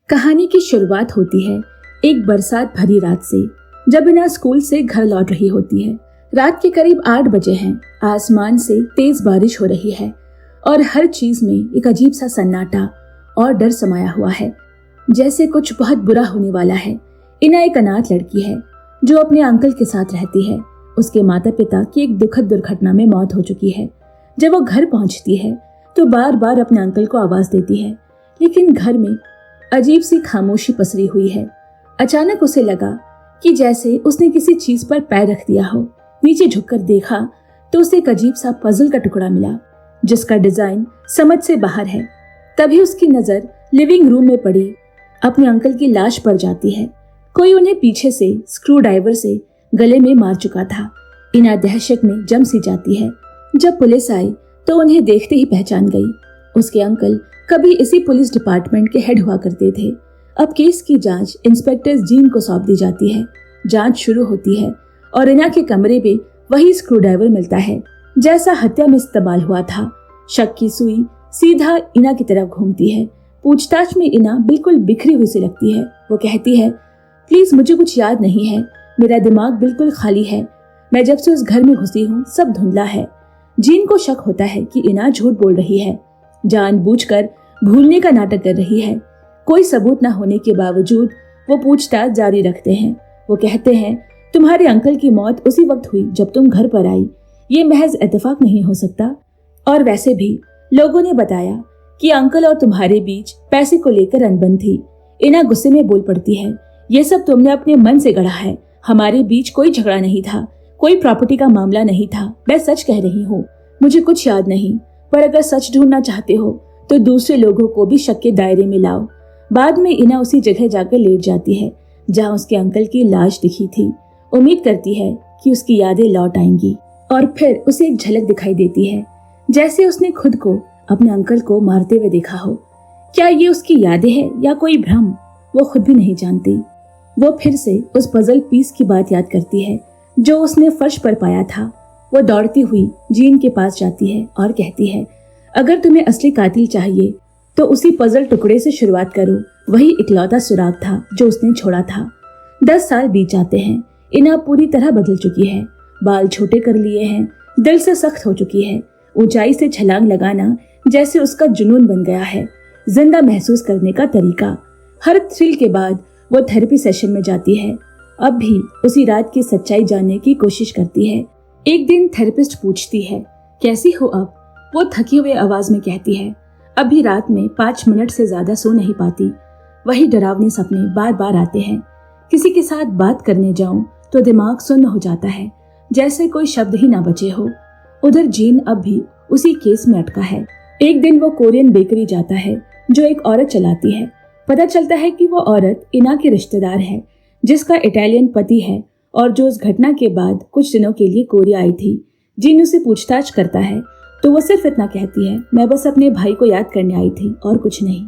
कहानी की शुरुआत होती है एक बरसात भरी रात से, जब इना स्कूल से घर लौट रही होती है। रात के करीब 8 बजे हैं। आसमान से तेज बारिश हो रही है और हर चीज में एक अजीब सा सन्नाटा और डर समाया हुआ है, जैसे कुछ बहुत बुरा होने वाला है। इना एक अनाथ लड़की है जो अपने अंकल के साथ रहती है। उसके माता पिता की एक दुखद दुर्घटना में मौत हो चुकी है। जब वो घर पहुंचती है तो बार बार अपने अंकल को आवाज देती है, लेकिन घर में अजीब सी खामोशी पसरी हुई है। अचानक उसे लगा कि जैसे उसने किसी चीज पर पैर रख दिया हो। नीचे झुककर देखा तो उसे एक अजीब सा पजल का टुकड़ा मिला, जिसका डिजाइन समझ से बाहर है। तभी उसकी नजर लिविंग रूम में पड़ी अपने अंकल की लाश पर जाती है। कोई उन्हें पीछे से स्क्रू ड्राइवर से गले में मार चुका था। इना दहशत में जम सी जाती है। जब पुलिस आई तो उन्हें देखते ही पहचान गई। उसके अंकल कभी इसी पुलिस डिपार्टमेंट के हेड हुआ करते थे। अब केस की जांच इंस्पेक्टर जीन को सौंप दी जाती है। जांच शुरू होती है और इना के कमरे में वही स्क्रू ड्राइवर मिलता है जैसा हत्या में इस्तेमाल हुआ था। शक की सुई सीधा इना की तरफ घूमती है। पूछताछ में इना बिल्कुल बिखरी हुई सी लगती है। वो कहती है, प्लीज मुझे कुछ याद नहीं है, मेरा दिमाग बिल्कुल खाली है। मैं जब से उस घर में घुसी हूँ सब धुंधला है। जीन को शक होता है कि इना झूठ बोल रही है, जानबूझकर भूलने का नाटक कर रही है। कोई सबूत न होने के बावजूद वो पूछताछ जारी रखते हैं। वो कहते हैं, तुम्हारे अंकल की मौत उसी वक्त हुई जब तुम घर पर आई। ये महज इत्तेफाक नहीं हो सकता। और वैसे भी लोगों ने बताया कि अंकल और तुम्हारे बीच पैसे को लेकर अनबन थी। इना गुस्से में बोल पड़ती है, ये सब तुमने अपने मन से गढ़ा है। हमारे बीच कोई झगड़ा नहीं था, कोई प्रॉपर्टी का मामला नहीं था। मैं सच कह रही हूँ, मुझे कुछ याद नहीं। पर अगर सच ढूंढना चाहते हो तो दूसरे लोगों को भी शक के दायरे में लाओ। बाद में इना उसी जगह जाकर लेट जाती है जहाँ उसके अंकल की लाश दिखी थी। उम्मीद करती है कि उसकी यादें लौट आएंगी। और फिर उसे एक झलक दिखाई देती है, जैसे उसने खुद को अपने अंकल को मारते हुए देखा हो। क्या ये उसकी यादें हैं या कोई भ्रम? वो खुद भी नहीं जानती। वो फिर से उस पजल पीस की बात याद करती है जो उसने फर्श पर पाया था। वो दौड़ती हुई जीन के पास जाती है और कहती है, अगर तुम्हें असली कातिल चाहिए तो उसी पजल टुकड़े से शुरुआत करो। वही इकलौता सुराग था जो उसने छोड़ा था। 10 साल बीत जाते हैं। इना पूरी तरह बदल चुकी है। बाल छोटे कर लिए हैं, दिल से सख्त हो चुकी है। ऊंचाई से छलांग लगाना जैसे उसका जुनून बन गया है। जिंदा महसूस करने का तरीका। हर थ्रिल के बाद वो थेरेपी सेशन में जाती है। अब भी उसी रात की सच्चाई जानने की कोशिश करती है। एक दिन थेरेपिस्ट पूछती है, कैसी हो अब? वो थकी हुई आवाज में कहती है, अभी रात में 5 मिनट से ज्यादा सो नहीं पाती। वही डरावने सपने बार बार आते हैं। किसी के साथ बात करने जाऊं तो दिमाग सुन्न हो जाता है, जैसे कोई शब्द ही ना बचे हो। उधर जीन अब भी उसी केस में अटका है। एक दिन वो कोरियन बेकरी जाता है जो एक औरत चलाती है। पता चलता है कि वो औरत इना की रिश्तेदार है, जिसका इटालियन पति है और जो उस घटना के बाद कुछ दिनों के लिए कोरिया आई थी। जीन उसे पूछताछ करता है तो वो सिर्फ इतना कहती है, मैं बस अपने भाई को याद करने आई थी और कुछ नहीं।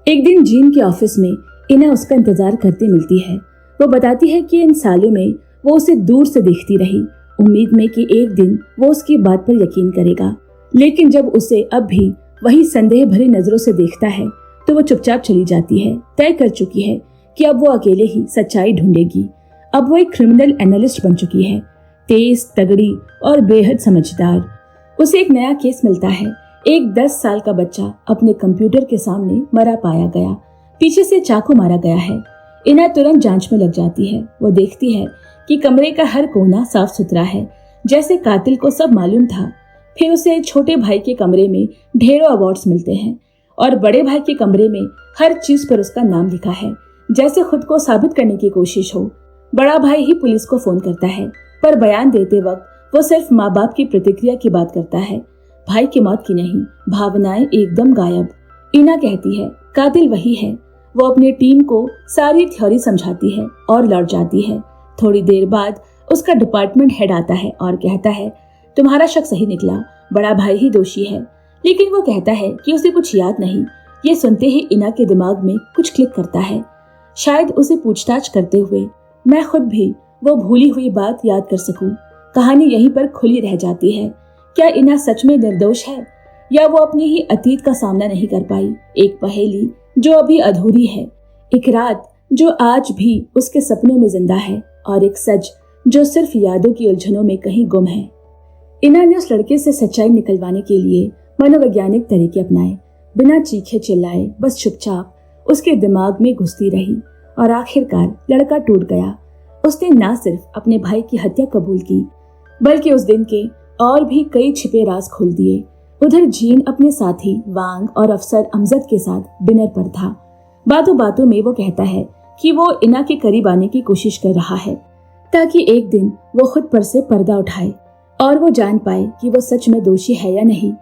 एक दिन जीन के ऑफिस में इना उसका इंतजार करते मिलती है। वो बताती है कि इन सालों में वो उसे दूर से देखती रही, उम्मीद में कि एक दिन वो उसकी बात पर यकीन करेगा। लेकिन जब उसे अब भी वही संदेह भरी नजरों से देखता है तो वो चुपचाप चली जाती है। तय कर चुकी है कि अब वो अकेले ही सच्चाई ढूंढेगी। अब वो एक क्रिमिनल एनालिस्ट बन चुकी है, तेज, तगड़ी और बेहद समझदार। उसे एक नया केस मिलता है। एक 10 साल का बच्चा अपने कंप्यूटर के सामने मरा पाया गया, पीछे से चाकू मारा गया है। इना तुरंत जांच में लग जाती है। वो देखती है कि कमरे का हर कोना साफ सुथरा है, जैसे कातिल को सब मालूम था। फिर उसे छोटे भाई के कमरे में ढेरों अवार्ड्स मिलते हैं और बड़े भाई के कमरे में हर चीज पर उसका नाम लिखा है, जैसे खुद को साबित करने की कोशिश हो। बड़ा भाई ही पुलिस को फोन करता है, पर बयान देते वक्त वो सिर्फ माँ बाप की प्रतिक्रिया की बात करता है, भाई की मौत की नहीं। भावनाएं एकदम गायब। इना कहती है, कातिल वही है। वो अपनी टीम को सारी थ्योरी समझाती है और लौट जाती है। थोड़ी देर बाद उसका डिपार्टमेंट हेड आता है और कहता है, तुम्हारा शक सही निकला, बड़ा भाई ही दोषी है। लेकिन वो कहता है कि उसे कुछ याद नहीं। ये सुनते ही इना के दिमाग में कुछ क्लिक करता है। शायद उसे पूछताछ करते हुए मैं खुद भी वो भूली हुई बात याद कर सकूं। कहानी यहीं पर खुली रह जाती है। क्या इना सच में निर्दोष है या वो अपने ही अतीत का सामना नहीं कर पाई? एक पहेली जो अभी अधूरी है। एक रात जो आज भी उसके सपनों में जिंदा है और एक सच जो सिर्फ यादों की उलझनों में कहीं गुम है। इना ने उस लड़के से सच्चाई निकलवाने के लिए मनोवैज्ञानिक तरीके अपनाए। बिना चीखे चिल्लाए बस चुपचाप उसके दिमाग में घुसती रही और आखिरकार लड़का टूट गया। उसने ना सिर्फ अपने भाई की हत्या कबूल की बल्कि उस दिन के और भी कई छिपे राज खोल दिए। उधर जीन अपने साथी वांग और अफसर अमजद के साथ डिनर पर था। बातों बातों में वो कहता है कि वो इना के करीब आने की कोशिश कर रहा है ताकि एक दिन वो खुद पर से पर्दा उठाए और वो जान पाए कि वो सच में दोषी है या नहीं।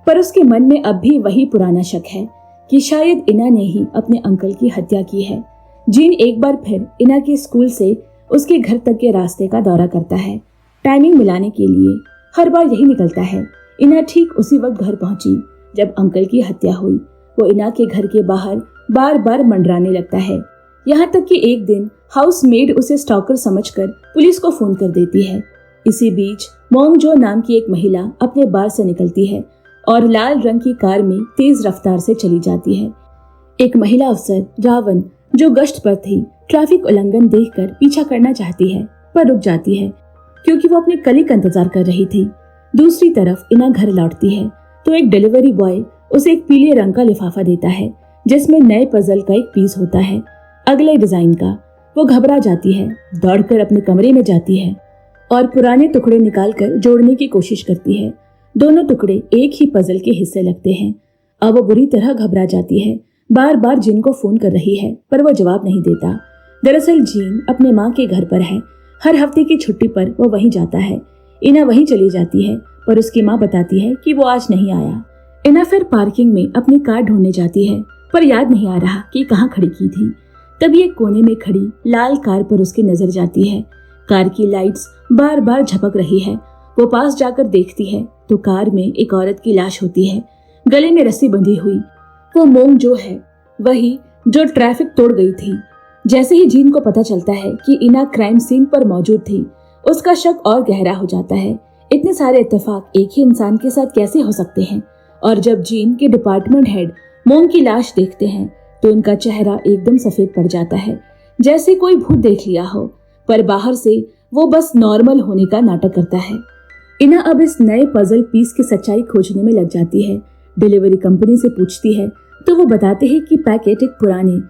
पर उसके मन में अब भी वही पुराना शक है कि शायद इना ने ही अपने अंकल की हत्या की है। जीन एक बार फिर इना के स्कूल से उसके घर तक के रास्ते का दौरा करता है। टाइमिंग मिलाने के लिए हर बार यही निकलता है। इना ठीक उसी वक्त घर पहुंची जब अंकल की हत्या हुई। वो इना के घर के बाहर बार बार मंडराने लगता है, यहाँ तक कि एक दिन हाउस मेड उसे स्टॉकर समझकर पुलिस को फोन कर देती है। इसी बीच मोंग जो नाम की एक महिला अपने बार से निकलती है और लाल रंग की कार में तेज रफ्तार से चली जाती है। एक महिला अफसर रावण जो गश्त पर थी ट्रैफिक उल्लंघन देखकर पीछा करना चाहती है पर रुक जाती है क्योंकि वो अपने कलीग का इंतजार कर रही थी। दूसरी तरफ इना घर लौटती है तो एक डिलीवरी बॉय उसे एक पीले रंग का लिफाफा देता है जिसमें नए पजल का एक पीस होता है, अगले डिजाइन का। वो घबरा जाती है, दौड़कर अपने कमरे में जाती है और पुराने टुकड़े निकालकर जोड़ने की कोशिश करती है। दोनों टुकड़े एक ही पजल के हिस्से लगते हैं। अब वो बुरी तरह घबरा जाती है, बार बार जीन को फोन कर रही है पर वो जवाब नहीं देता। दरअसल जीन अपने माँ के घर पर है। हर हफ्ते की छुट्टी पर वो वहीं जाता है। इना वहीं चली जाती है पर उसकी माँ बताती है कि वो आज नहीं आया। इना फिर पार्किंग में अपनी कार ढूंढने जाती है पर याद नहीं आ रहा कि कहाँ खड़ी की थी। तभी एक कोने में खड़ी लाल कार पर उसकी नजर जाती है। कार की लाइट्स बार बार झपक रही है। वो पास जाकर देखती है तो कार में एक औरत की लाश होती है, गले में रस्सी बंधी हुई। वो मोंग जो है वही जो ट्रैफिक तोड़ गई थी। जैसे ही जीन को पता चलता है कि इना क्राइम सीन पर मौजूद थी, उसका शक और गहरा हो जाता है। इतने सारे इत्तेफाक एक ही इंसान के साथ कैसे हो सकते हैं? और जब जीन के डिपार्टमेंट हेड मोंग की लाश देखते हैं तो उनका चेहरा एकदम सफेद पड़ जाता है, जैसे कोई भूत देख लिया हो। पर बाहर से वो बस नॉर्मल होने का नाटक करता है। इना अब इस नए पजल पीस की सच्चाई खोजने में लग जाती है। डिलीवरी कंपनी से पूछती है तो वो बताते हैं कि पैकेट एक पुराने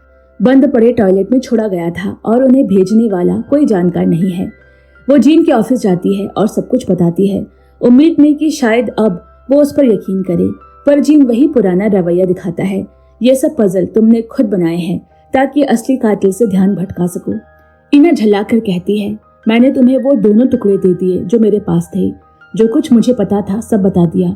बंद पड़े टॉयलेट में छोड़ा गया था और उन्हें भेजने वाला कोई जानकार नहीं है। वो जीन के ऑफिस जाती है और सब कुछ बताती है, उम्मीद में कि शायद अब वो उस पर यकीन करे। पर जीन वही पुराना रवैया दिखाता है, ये सब पजल तुमने खुद बनाए हैं ताकि असली कातिल से ध्यान भटका सको। इना झल्लाकर कहती है, मैंने तुम्हें वो दोनों टुकड़े दे दिए जो मेरे पास थे। जो कुछ मुझे पता था सब बता दिया।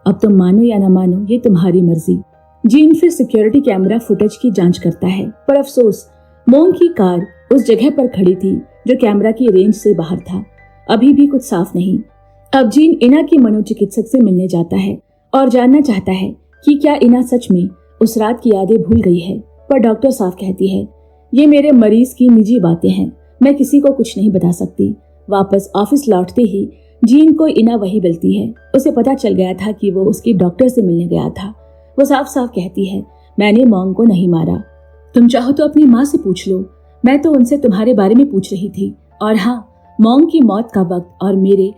अब तुम मानो या ना मानो ये तुम्हारी मर्जी। जीन फिर सिक्योरिटी कैमरा फुटेज की जांच करता है पर अफसोस मोंग की कार उस जगह पर खड़ी थी जो कैमरा की रेंज से बाहर था। अभी भी कुछ साफ नहीं। अब जीन इना की मनोचिकित्सक से मिलने जाता है और जानना चाहता है कि क्या इना सच में उस रात की यादें भूल गई है। पर डॉक्टर साफ कहती है, ये मेरे मरीज की निजी बातें हैं, मैं किसी को कुछ नहीं बता सकती। वापस ऑफिस लौटते ही जीन को इना वही मिलती है। उसे पता चल गया था कि वो उसके डॉक्टर से मिलने गया था। वो साफ साफ कहती है, मैंने मोंग को नहीं मारा। तुम चाहो तो अपनी माँ से पूछ लो, मैं तो उनसे तुम्हारे बारे में पूछ रही थी। और हाँ, मोंग की मौत का वक्त और मेरे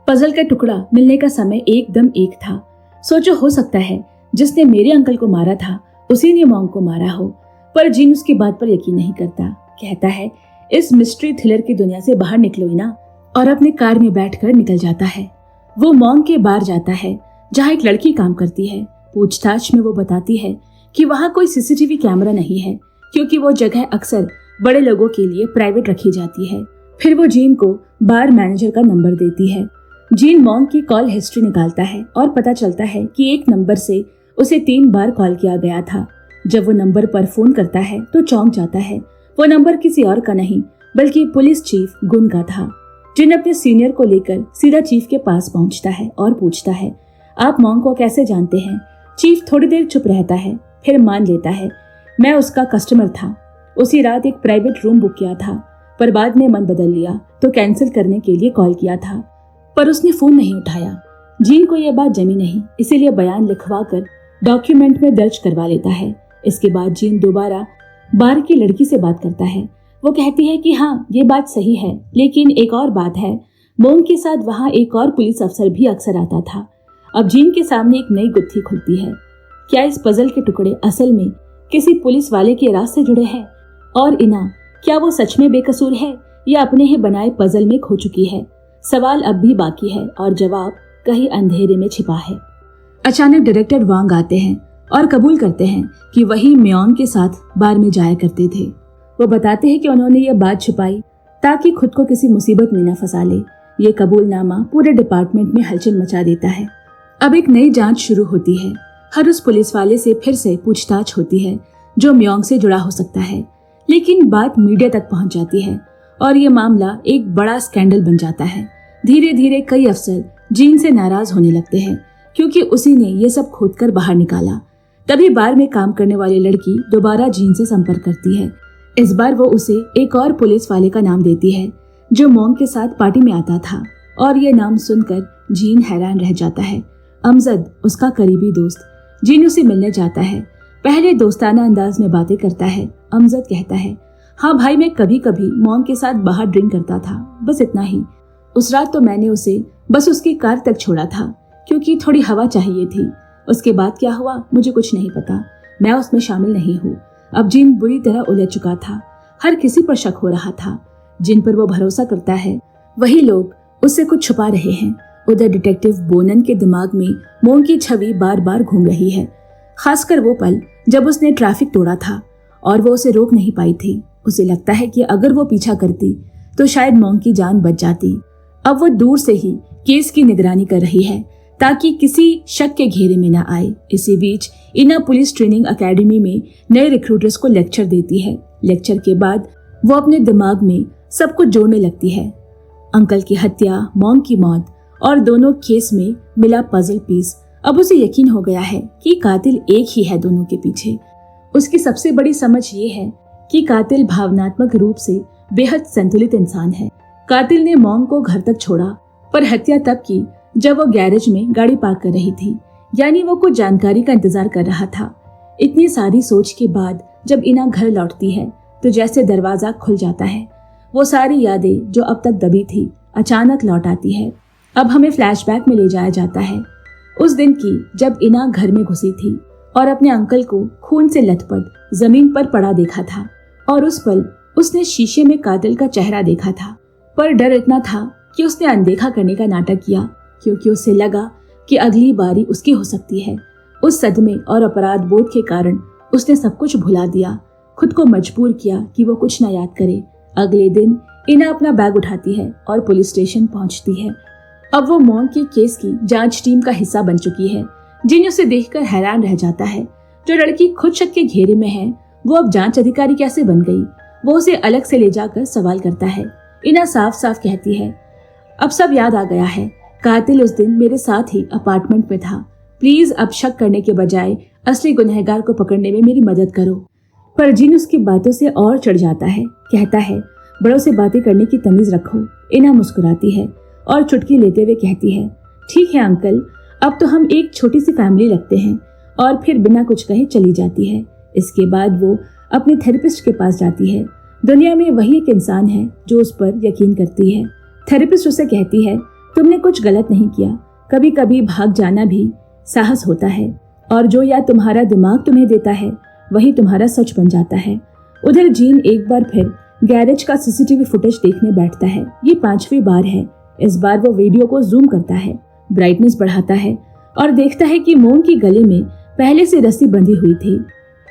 पजल का टुकड़ा मिलने का समय एकदम एक था। सोचो, हो सकता है जिसने मेरे अंकल को मारा था उसी ने मोंग को मारा हो। पर जीन उसकी बात पर यकीन नहीं करता। कहता है, इस मिस्ट्री थ्रिलर की दुनिया से बाहर निकलो इना, और अपने कार में बैठकर निकल जाता है। वो मोंग के बार जाता है जहाँ एक लड़की काम करती है। पूछताछ में वो बताती है कि वहाँ कोई सीसीटीवी कैमरा नहीं है क्योंकि वो जगह अक्सर बड़े लोगों के लिए प्राइवेट रखी जाती है। फिर वो जीन को बार मैनेजर का नंबर देती है। जीन मोंग की कॉल हिस्ट्री निकालता है और पता चलता है कि एक नंबर से उसे 3 बार कॉल किया गया था। जब वो नंबर पर फोन करता है तो चौंक जाता है। वो नंबर किसी और का नहीं बल्कि पुलिस चीफ गुन का था। जिन अपने सीनियर को लेकर सीधा चीफ के पास पहुंचता है और पूछता है, आप मोंग को कैसे जानते हैं? चीफ थोड़ी देर चुप रहता है, फिर मान लेता है, मैं उसका कस्टमर था। उसी रात एक प्राइवेट रूम बुक किया था, पर बाद में मन बदल लिया तो कैंसिल करने के लिए कॉल किया था, पर उसने फोन नहीं उठाया। जीन को यह बात जमी नहीं, इसीलिए बयान लिखवा कर डॉक्यूमेंट में दर्ज करवा लेता है। इसके बाद जीन दोबारा बार की लड़की से बात करता है। वो कहती है कि हाँ, ये बात सही है, लेकिन एक और बात है, मोंग के साथ वहाँ एक और पुलिस अफसर भी अक्सर आता था। अब जीन के सामने एक नई गुत्थी खुलती है। क्या इस पजल के टुकड़े असल में किसी पुलिस वाले के राज से जुड़े हैं? और इना, क्या वो सच में बेकसूर है या अपने ही बनाए पजल में खो चुकी है? सवाल अब भी बाकी है और जवाब कहीं अंधेरे में छिपा है। अचानक डायरेक्टर वांग आते हैं और कबूल करते हैं कि वही म्योंग के साथ बार में जाया करते थे। वो बताते हैं कि उन्होंने ये बात छुपाई ताकि खुद को किसी मुसीबत में न फंसा ले। ये कबूलनामा पूरे डिपार्टमेंट में हलचल मचा देता है। अब एक नई जांच शुरू होती है। हर उस पुलिस वाले से फिर से पूछताछ होती है जो म्योंग से जुड़ा हो सकता है, लेकिन बात मीडिया तक पहुंच जाती है और ये मामला एक बड़ा स्कैंडल बन जाता है। धीरे धीरे कई अफसर जीन से नाराज होने लगते हैं क्योंकि उसी ने ये सब खोदकर बाहर निकाला। तभी बार में काम करने वाली लड़की दोबारा जीन से संपर्क करती है। इस बार वो उसे एक और पुलिस वाले का नाम देती है जो मोंग के साथ पार्टी में आता था, और ये नाम सुनकर जीन हैरान रह जाता है। अमजद, उसका करीबी दोस्त। जीन उसे मिलने जाता है। पहले दोस्ताना अंदाज में बातें करता है। अमजद कहता है, हाँ भाई, मैं कभी कभी मोंग के साथ बाहर ड्रिंक करता था, बस इतना ही। उस रात तो मैंने उसे बस उसकी कार तक छोड़ा था क्योंकि थोड़ी हवा चाहिए थी। उसके बाद क्या हुआ मुझे कुछ नहीं पता, मैं उसमें शामिल नहीं हूँ। अब जीन बुरी तरह उलझ चुका था। हर किसी पर शक हो रहा था। जिन पर वो भरोसा करता है वही लोग उससे कुछ छुपा रहे हैं। उधर डिटेक्टिव बोनन के दिमाग में मोंग की छवि बार बार घूम रही है, खासकर वो पल जब उसने ट्रैफिक तोड़ा था और वो उसे रोक नहीं पाई थी। उसे लगता है कि अगर वो पीछा करती तो शायद मोंग की जान बच जाती। अब वो दूर से ही केस की निगरानी कर रही है ताकि किसी शक के घेरे में न आए। इसी बीच इना पुलिस ट्रेनिंग एकेडमी में नए रिक्रूटर्स को लेक्चर देती है। लेक्चर के बाद वो अपने दिमाग में सब कुछ जोड़ने लगती है। अंकल की हत्या, मोंग की मौत और दोनों केस में मिला पजल पीस। अब उसे यकीन हो गया है कि कातिल एक ही है दोनों के पीछे। उसकी सबसे बड़ी समझ ये है कि कातिल भावनात्मक रूप से बेहद संतुलित इंसान है। कातिल ने मोंग को घर तक छोड़ा, पर हत्या तब की जब वो गैरेज में गाड़ी पार्क कर रही थी, यानी वो कुछ जानकारी का इंतजार कर रहा था। इतनी सारी सोच के बाद जब इना घर लौटती है तो जैसे दरवाजा खुल जाता है। वो सारी यादें जो अब तक दबी थी अचानक लौट आती है। अब हमें फ्लैशबैक में ले जाया जाता है उस दिन की जब इना घर में घुसी थी और अपने अंकल को खून से लथपथ जमीन पर पड़ा देखा था, और उस पल उसने शीशे में कातिल का चेहरा देखा था। पर डर इतना था कि उसने अनदेखा करने का नाटक किया क्योंकि उसे लगा कि अगली बारी उसकी हो सकती है। उस सदमे और अपराध बोध के कारण उसने सब कुछ भुला दिया, खुद को मजबूर किया कि वो कुछ न याद करे। अगले दिन इना अपना बैग उठाती है और पुलिस स्टेशन पहुंचती है। अब वो मोंग के केस की जांच टीम का हिस्सा बन चुकी है। जिन उसे देखकर हैरान रह जाता है। जो लड़की खुद शक के घेरे में है वो अब जांच अधिकारी कैसे बन गई? वो उसे अलग से ले जाकर सवाल करता है। इना साफ साफ कहती है, अब सब याद आ गया है, कातिल उस दिन मेरे साथ ही अपार्टमेंट में था। प्लीज अब शक करने के बजाय असली गुनहगार को पकड़ने में मेरी मदद करो। पर जिन उसकी बातों से और चढ़ जाता है, कहता है, बड़ों से बातें करने की तमीज रखो। इना मुस्कुराती है और चुटकी लेते हुए कहती है, ठीक है अंकल, अब तो हम एक छोटी सी फैमिली रखते हैं, और फिर बिना कुछ कहे चली जाती है। इसके बाद वो अपने थेरेपिस्ट के पास जाती है। दुनिया में वही एक इंसान है जो उस पर यकीन करती है। थेरेपिस्ट उसे कहती है, तुमने कुछ गलत नहीं किया, कभी कभी भाग जाना भी साहस होता है, और जो या तुम्हारा दिमाग तुम्हें देता है वही तुम्हारा सच बन जाता है। उधर जीन एक बार फिर गैरेज का सीसीटीवी फुटेज देखने बैठता है। ये 5वीं बार है। इस बार वो वीडियो को जूम करता है, ब्राइटनेस बढ़ाता है और देखता है कि मोंग की गले में पहले से रस्सी बंधी हुई थी।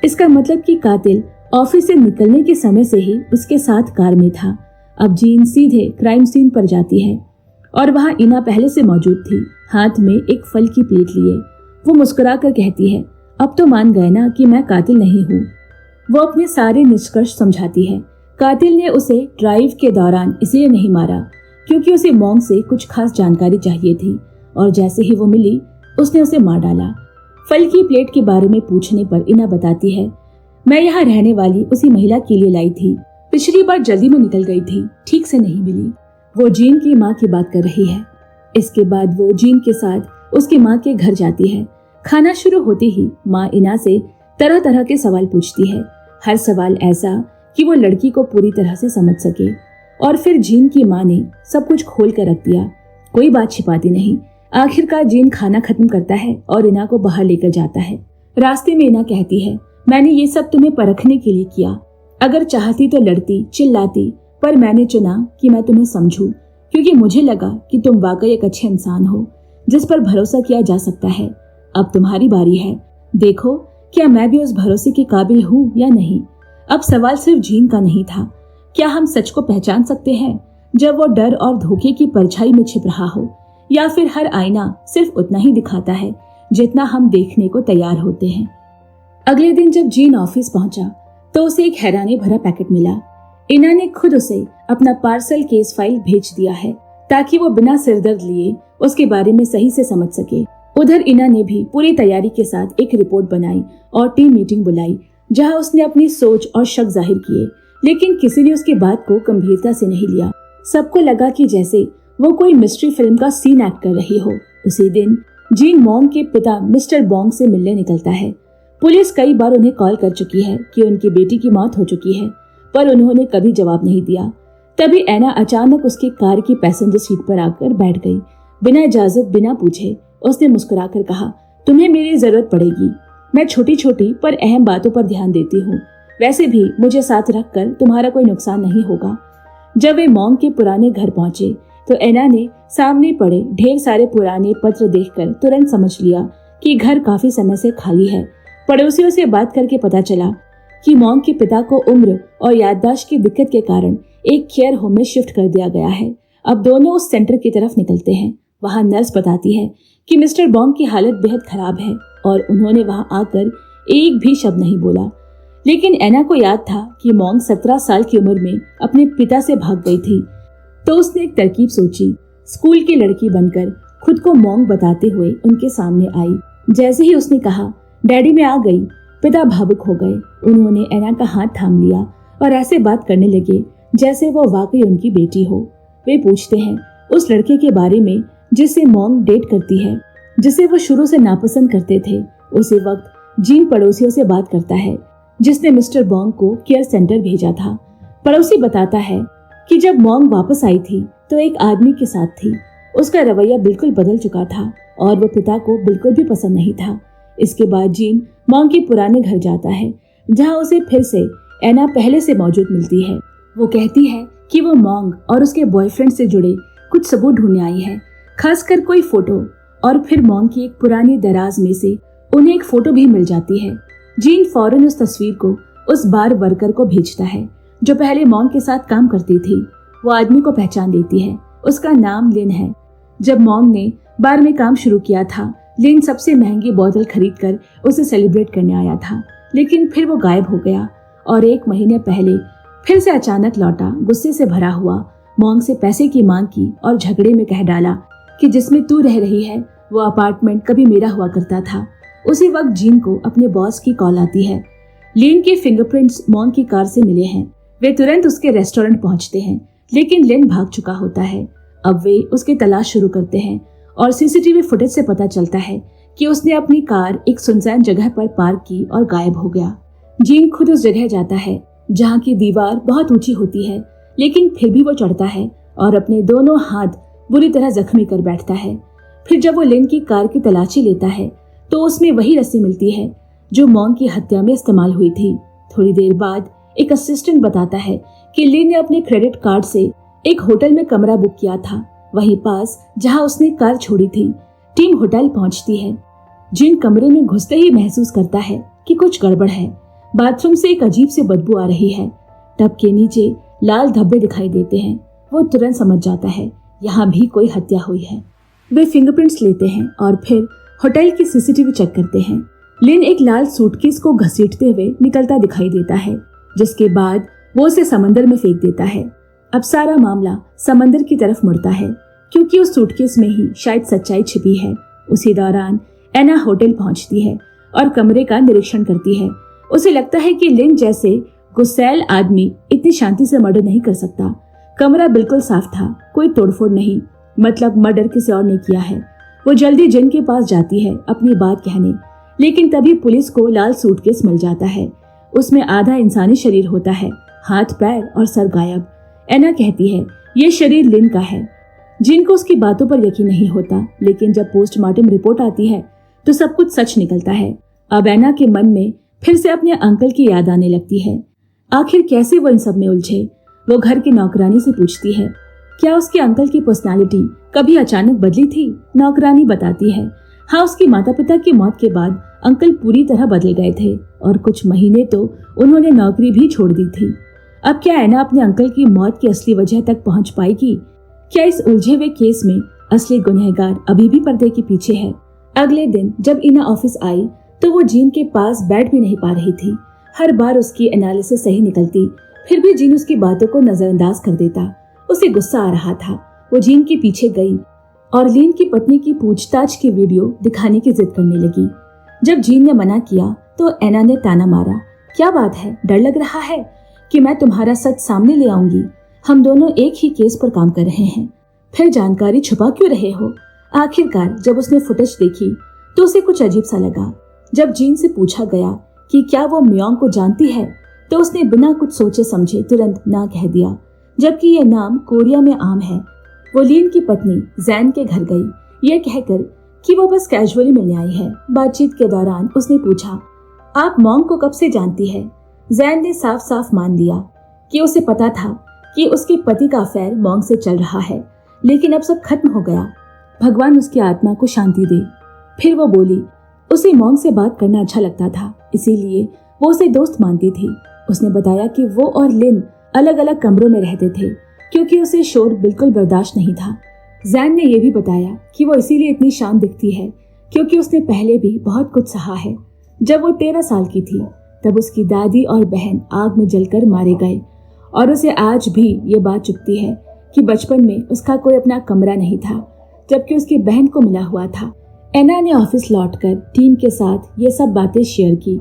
इसका मतलब कि कातिल ऑफिस से निकलने के समय से ही उसके साथ कार में था। अब जीन सीधे क्राइम सीन पर जाती है और वहाँ इना पहले से मौजूद थी, हाथ में एक फल की प्लेट लिए। वो मुस्कुरा कर कहती है, अब तो मान गए ना कि मैं कातिल नहीं हूँ। वो अपने सारे निष्कर्ष समझाती है। कातिल ने उसे ड्राइव के दौरान इसलिए नहीं मारा क्योंकि उसे मोंग से कुछ खास जानकारी चाहिए थी, और जैसे ही वो मिली उसने उसे मार डाला। फल की प्लेट के बारे में पूछने पर इना बताती है, मैं यहाँ रहने वाली उसी महिला के लिए लाई थी, पिछली बार जल्दी में निकल गई थी, ठीक से नहीं मिली। वो जीन की माँ की बात कर रही है। इसके बाद वो जीन के साथ उसकी माँ के घर जाती है। खाना शुरू होते ही माँ इना से तरह तरह के सवाल पूछती है। हर सवाल ऐसा कि वो लड़की को पूरी तरह से समझ सके। और फिर जीन की माँ ने सब कुछ खोल कर रख दिया, कोई बात छिपाती नहीं। आखिरकार जीन खाना खत्म करता है और इना को बाहर लेकर जाता है। रास्ते में इना कहती है, मैंने ये सब तुम्हें परखने के लिए किया। अगर चाहती तो लड़ती, चिल्लाती, पर मैंने चुना कि मैं तुम्हें समझूं, क्योंकि मुझे लगा कि तुम वाकई एक अच्छे इंसान हो जिस पर भरोसा किया जा सकता है। अब तुम्हारी बारी है, देखो क्या मैं भी उस भरोसे के काबिल हूँ या नहीं। अब सवाल सिर्फ जीन का नहीं था, क्या हम सच को पहचान सकते हैं जब वो डर और धोखे की परछाई में छिप रहा हो, या फिर हर आईना सिर्फ उतना ही दिखाता है जितना हम देखने को तैयार होते हैं। अगले दिन जब जीन ऑफिस पहुंचा तो उसे एक हैरानी भरा पैकेट मिला। इना ने खुद उसे अपना पार्सल केस फाइल भेज दिया है ताकि वो बिना सिरदर्द लिए उसके बारे में सही से समझ सके। उधर इना ने भी पूरी तैयारी के साथ एक रिपोर्ट बनाई और टीम मीटिंग बुलाई, जहां उसने अपनी सोच और शक जाहिर किए, लेकिन किसी ने उसकी बात को गंभीरता से नहीं लिया। सबको लगा कि जैसे वो कोई मिस्ट्री फिल्म का सीन एक्ट कर रही हो। उसी दिन जीन मॉन्ग के पिता मिस्टर बॉन्ग से मिलने निकलता है। पुलिस कई बार उन्हें कॉल कर चुकी है कि उनकी बेटी की मौत हो चुकी है, पर उन्होंने कभी जवाब नहीं दिया। तभी एना अचानक उसकी कार की पैसेंजर सीट पर आकर बैठ गई। बिना इजाजत, बिना पूछे उसने मुस्कुराकर कहा, तुम्हें मेरी जरूरत पड़ेगी। मैं छोटी छोटी पर अहम बातों पर ध्यान देती हूँ। वैसे भी मुझे साथ रखकर तुम्हारा कोई नुकसान नहीं होगा। जब वे मॉन्ग के पुराने घर पहुंचे तो एना ने सामने पड़े ढेर सारे पुराने पत्र देखकर तुरंत समझ लिया कि घर काफी समय से खाली है। पड़ोसियों से बात करके पता चला कि मॉन्ग के पिता को उम्र और याददाश्त की दिक्कत के कारण एक केयर होम में शिफ्ट कर दिया गया है। अब दोनों उस सेंटर की तरफ निकलते हैं। वहां नर्स बताती है कि मिस्टर बॉन्ग की हालत बेहद खराब है और उन्होंने वहां आकर एक भी शब्द नहीं बोला। लेकिन एना को याद था कि मॉन्ग 17 साल की उम्र में अपने पिता से भाग गई थी, तो उसने एक तरकीब सोची। स्कूल की लड़की बनकर खुद को मॉन्ग बताते हुए उनके सामने आई। जैसे ही उसने कहा, डैडी मैं आ गई, पिता भावुक हो गए। उन्होंने एना का हाथ थाम लिया और ऐसे बात करने लगे जैसे वो वाकई उनकी बेटी हो। वे पूछते हैं उस लड़के के बारे में जिसे मॉन्ग डेट करती है, जिसे वो शुरू से नापसंद करते थे। उसी वक्त जीन पड़ोसियों से बात करता है जिसने मिस्टर बॉन्ग को केयर सेंटर भेजा था। पड़ोसी बताता है कि जब मॉन्ग वापस आई थी तो एक आदमी के साथ थी। उसका रवैया बिल्कुल बदल चुका था और वो पिता को बिल्कुल भी पसंद नहीं था। इसके बाद जीन मॉन्ग के पुराने घर जाता है, जहां उसे फिर से एना पहले से मौजूद मिलती है। वो कहती है कि वो मॉन्ग और उसके बॉयफ्रेंड से जुड़े कुछ सबूत ढूंढने आई है, खासकर कोई फोटो। और फिर मॉन्ग की एक पुरानी दराज में से उन्हें एक फोटो भी मिल जाती है। जीन फौरन उस तस्वीर को उस बार वर्कर को भेजता है जो पहले मॉन्ग के साथ काम करती थी। वो आदमी को पहचान लेती है, उसका नाम लिन है। जब मॉन्ग ने बार में काम शुरू किया था, लिन सबसे महंगी बोतल खरीदकर उसे सेलिब्रेट करने आया था, लेकिन फिर वो गायब हो गया और 1 महीने पहले फिर से अचानक लौटा। गुस्से से भरा हुआ मॉन्ग से पैसे की मांग की और झगड़े में कह डाला कि जिसमें तू रह रही है वो अपार्टमेंट कभी मेरा हुआ करता था। उसी वक्त जीन को अपने बॉस की कॉल आती है। लिन के फिंगरप्रिंट्स मॉन्ग की कार से मिले हैं। वे तुरंत उसके रेस्टोरेंट पहुंचते हैं, लेकिन लिन भाग चुका होता है। अब वे उसकी तलाश शुरू करते हैं और सीसीटीवी फुटेज से पता चलता है कि उसने अपनी कार एक सुनसान जगह पर पार्क की और गायब हो गया। जीन खुद उस जगह जाता है जहाँ की दीवार बहुत ऊंची होती है, लेकिन फिर भी वो चढ़ता है और अपने दोनों हाथ बुरी तरह जख्मी कर बैठता है। फिर जब वो लिन की कार की तलाशी लेता है तो उसमें वही रस्सी मिलती है जो मॉन्ग की हत्या में इस्तेमाल हुई थी। थोड़ी देर बाद एक असिस्टेंट बताता है कि लिन ने अपने क्रेडिट कार्ड से एक होटल में कमरा बुक किया था, वहीं पास जहां उसने कार छोड़ी थी। टीम होटल पहुंचती है। जिन कमरे में घुसते ही महसूस करता है कि कुछ गड़बड़ है। बाथरूम से एक अजीब सी बदबू आ रही है। टब के नीचे लाल धब्बे दिखाई देते हैं। वो तुरंत समझ जाता है यहाँ भी कोई हत्या हुई है। वे फिंगरप्रिंट्स लेते हैं और फिर होटल की सीसीटीवी चेक करते हैं। लिन एक लाल सूटकेस को घसीटते हुए निकलता दिखाई देता है, जिसके बाद वो उसे समंदर में फेंक देता है। अब सारा मामला समंदर की तरफ मुड़ता है, क्योंकि उस सूटकेस में ही शायद सच्चाई छिपी है। उसी दौरान एना होटल पहुंचती है और कमरे का निरीक्षण करती है। उसे लगता है कि लिन जैसे गुस्सैल आदमी इतनी शांति से मर्डर नहीं कर सकता। कमरा बिल्कुल साफ था, कोई तोड़फोड़ नहीं, मतलब मर्डर किसी और ने किया है। वो जल्दी जिन के पास जाती है अपनी बात कहने, लेकिन तभी पुलिस को लाल सूटकेस मिल जाता है उसमें आधा इंसानी शरीर होता है, हाथ पैर और सर गायब। एना कहती है ये शरीर लिन का है। जीन को उसकी बातों पर यकीन नहीं होता, लेकिन जब पोस्टमार्टम रिपोर्ट आती है तो सब कुछ सच निकलता है। अब एना के मन में फिर से अपने अंकल की याद आने लगती है। आखिर कैसे वो इन सब में उलझे। वो घर की नौकरानी से पूछती है क्या उसके अंकल की पर्सनालिटी कभी अचानक बदली थी। नौकरानी बताती है हाँ, उसके माता पिता की मौत के बाद अंकल पूरी तरह बदल गए थे और कुछ महीने तो उन्होंने नौकरी भी छोड़ दी थी। अब क्या एना अपने अंकल की मौत की असली वजह तक पहुंच पाएगी? क्या इस उलझे हुए केस में असली गुनहगार अभी भी पर्दे के पीछे है? अगले दिन जब इना ऑफिस आई तो वो जीन के पास बैठ भी नहीं पा रही थी। हर बार उसकी एनालिसिस सही निकलती, फिर भी जीन उसकी बातों को नजरअंदाज कर देता। उसे गुस्सा आ रहा था। वो जीन के पीछे गई और लिन की पत्नी की पूछताछ की वीडियो दिखाने की जिद करने लगी। जब जीन ने मना किया तो एना ने ताना मारा, क्या बात है, डर लग रहा है कि मैं तुम्हारा सच सामने ले आऊंगी? हम दोनों एक ही केस पर काम कर रहे हैं, फिर जानकारी छुपा क्यों रहे हो? आखिरकार जब उसने फुटेज देखी तो उसे कुछ अजीब सा लगा। जब जीन से पूछा गया कि क्या वो मियोंग को जानती है तो उसने बिना कुछ सोचे समझे तुरंत ना कह दिया, जबकि ये नाम कोरिया में आम है। वो लिन की पत्नी जैन के घर गई, ये कहकर कि वो बस कैजुअली मिलने आई है। बातचीत के दौरान उसने पूछा आप मॉन्ग को कब से जानती है? जैन ने साफ साफ मान लिया कि उसे पता था कि उसके पति का अफेयर मॉन्ग से चल रहा है, लेकिन अब सब खत्म हो गया। भगवान उसकी आत्मा को शांति दे। फिर वो बोली उसे मॉन्ग से बात करना अच्छा लगता था, इसीलिए वो उसे दोस्त मानती थी। उसने बताया कि वो और लिन अलग अलग कमरों में रहते थे क्योंकि उसे शोर बिल्कुल बर्दाश्त नहीं था। जैन ने यह भी बताया कि वो इसीलिए इतनी शांत दिखती है क्योंकि उसने पहले भी बहुत कुछ सहा है। जब वो 13 साल की थी तब उसकी दादी और बहन आग में जलकर मारे गए और उसे आज भी ये बात चुभती है कि बचपन में उसका कोई अपना कमरा नहीं था, जबकि उसकी बहन को मिला हुआ था। एना ने ऑफिस लौटकर टीम के साथ ये सब बातें शेयर की।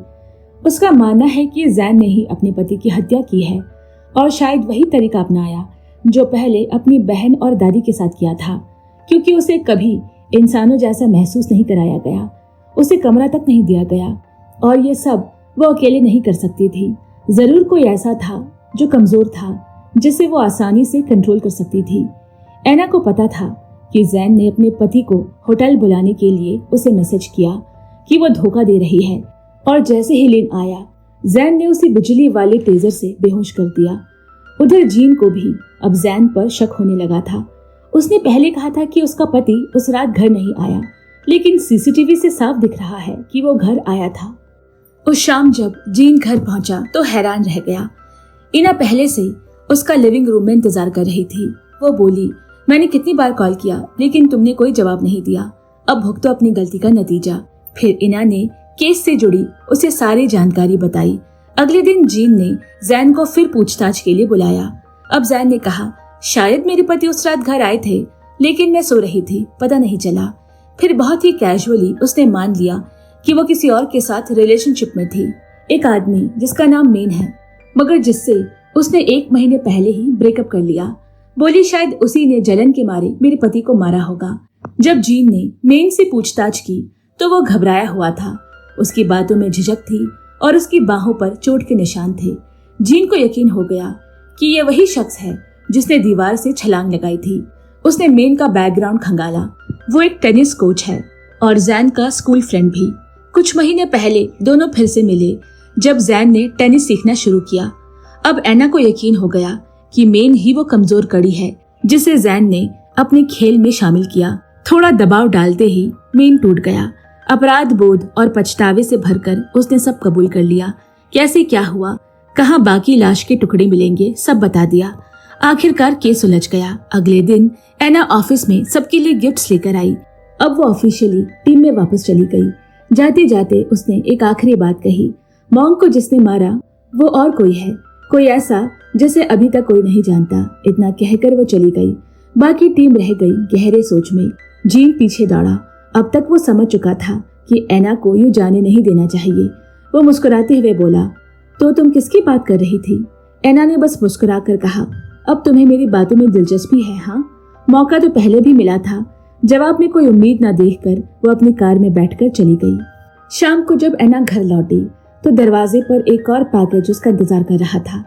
उसका मानना है कि जैन ने ही अपने पति की हत्या की है और शायद वही तरीका अपनाया जो पहले अपनी बहन और दादी के साथ किया था, क्योंकि उसे कभी इंसानों जैसा महसूस नहीं कराया गया, उसे कमरा तक नहीं दिया गया और ये सब वो अकेले नहीं कर सकती थी। जरूर कोई ऐसा था जो कमजोर था जिसे वो आसानी से कंट्रोल कर सकती थी। एना को पता था कि जैन ने अपने पति को होटल बुलाने के लिए उसे मैसेज किया कि वो धोखा दे रही है और जैसे ही लिन आया जैन ने उसे बिजली वाले टेजर से बेहोश कर दिया। उधर जीन को भी अब जैन पर शक होने लगा था। उसने पहले कहा था कि उसका पति उस रात घर नहीं आया, लेकिन सीसीटीवी से साफ दिख रहा है कि वो घर आया था। उस शाम जब जीन घर पहुंचा तो हैरान रह गया। इना पहले से उसका लिविंग रूम में इंतजार कर रही थी। वो बोली मैंने कितनी बार कॉल किया लेकिन तुमने कोई जवाब नहीं दिया, अब भुगतो अपनी गलती का नतीजा। फिर इना ने केस से जुड़ी उसे सारी जानकारी बताई। अगले दिन जीन ने जैन को फिर पूछताछ के लिए बुलाया। अब जैन ने कहा शायद मेरे पति उस रात घर आए थे लेकिन मैं सो रही थी, पता नहीं चला। फिर बहुत ही कैजुअली उसने मान लिया कि वो किसी और के साथ रिलेशनशिप में थी, एक आदमी जिसका नाम मेन है, मगर जिससे उसने 1 महीने पहले ही ब्रेकअप कर लिया। बोली शायद उसी ने जलन के मारे मेरे पति को मारा होगा। जब जीन ने मेन से पूछताछ की तो वो घबराया हुआ था, उसकी बातों में झिझक थी और उसकी बाहों पर चोट के निशान थे। जीन को यकीन हो गया कि ये वही शख्स है जिसने दीवार से छलांग लगाई थी। उसने मेन का बैकग्राउंड खंगाला। वो एक टेनिस कोच है और जैन का स्कूल फ्रेंड भी। कुछ महीने पहले दोनों फिर से मिले जब जैन ने टेनिस सीखना शुरू किया। अब एना को यकीन हो गया कि मेन ही वो कमजोर कड़ी है जिसे जैन ने अपने खेल में शामिल किया। थोड़ा दबाव डालते ही मेन टूट गया। अपराध बोध और पछतावे से भरकर उसने सब कबूल कर लिया। कैसे क्या हुआ, कहाँ बाकी लाश के टुकड़े मिलेंगे, सब बता दिया। आखिरकार केस उलझ गया। अगले दिन एना ऑफिस में सबके लिए गिफ्ट्स लेकर आई। अब वो ऑफिशियली टीम में वापस चली गई। जाते जाते उसने एक आखिरी बात कही, मॉन्ग को जिसने मारा वो और कोई है, कोई ऐसा जिसे अभी तक कोई नहीं जानता। इतना कहकर वो चली गई। बाकी टीम रह गई गहरे सोच में। जीन पीछे दौड़ा। अब तक वो समझ चुका था कि एना को यूं जाने नहीं देना चाहिए। वो मुस्कुराते हुए बोला, तो तुम किसकी बात कर रही थी? एना ने बस मुस्कुरा कर कहा, अब तुम्हें मेरी बातों में दिलचस्पी है? हाँ, मौका तो पहले भी मिला था। जवाब में कोई उम्मीद न देखकर वो अपनी कार में बैठकर चली गई। शाम को जब एना घर लौटी तो दरवाजे पर एक और पैकेज उसका इंतजार कर रहा था।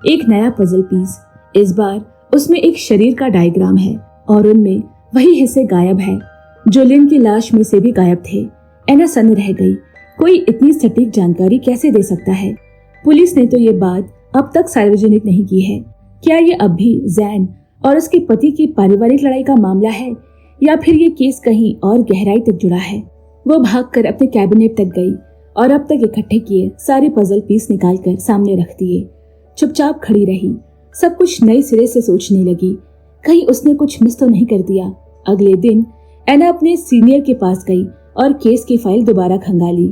एक नया पजल पीस। इस बार उसमें एक शरीर का डायग्राम है और उनमें वही हिस्से गायब है जो लिन की लाश में से भी गायब थे। एना सन्न रह गई। कोई इतनी सटीक जानकारी कैसे दे सकता है? पुलिस ने तो ये बात अब तक सार्वजनिक नहीं की है। क्या ये अब भी जैन और उसके पति की पारिवारिक लड़ाई का मामला है या फिर ये केस कहीं और गहराई तक जुड़ा है? वो भागकर अपने कैबिनेट तक गई और अब तक इकट्ठे किए सारे पजल पीस निकालकर सामने रख दिए। चुपचाप खड़ी रही, सब कुछ नए सिरे से सोचने लगी, कहीं उसने कुछ मिस तो नहीं कर दिया। अगले दिन एना अपने सीनियर के पास गई और केस की फाइल दोबारा खंगाली।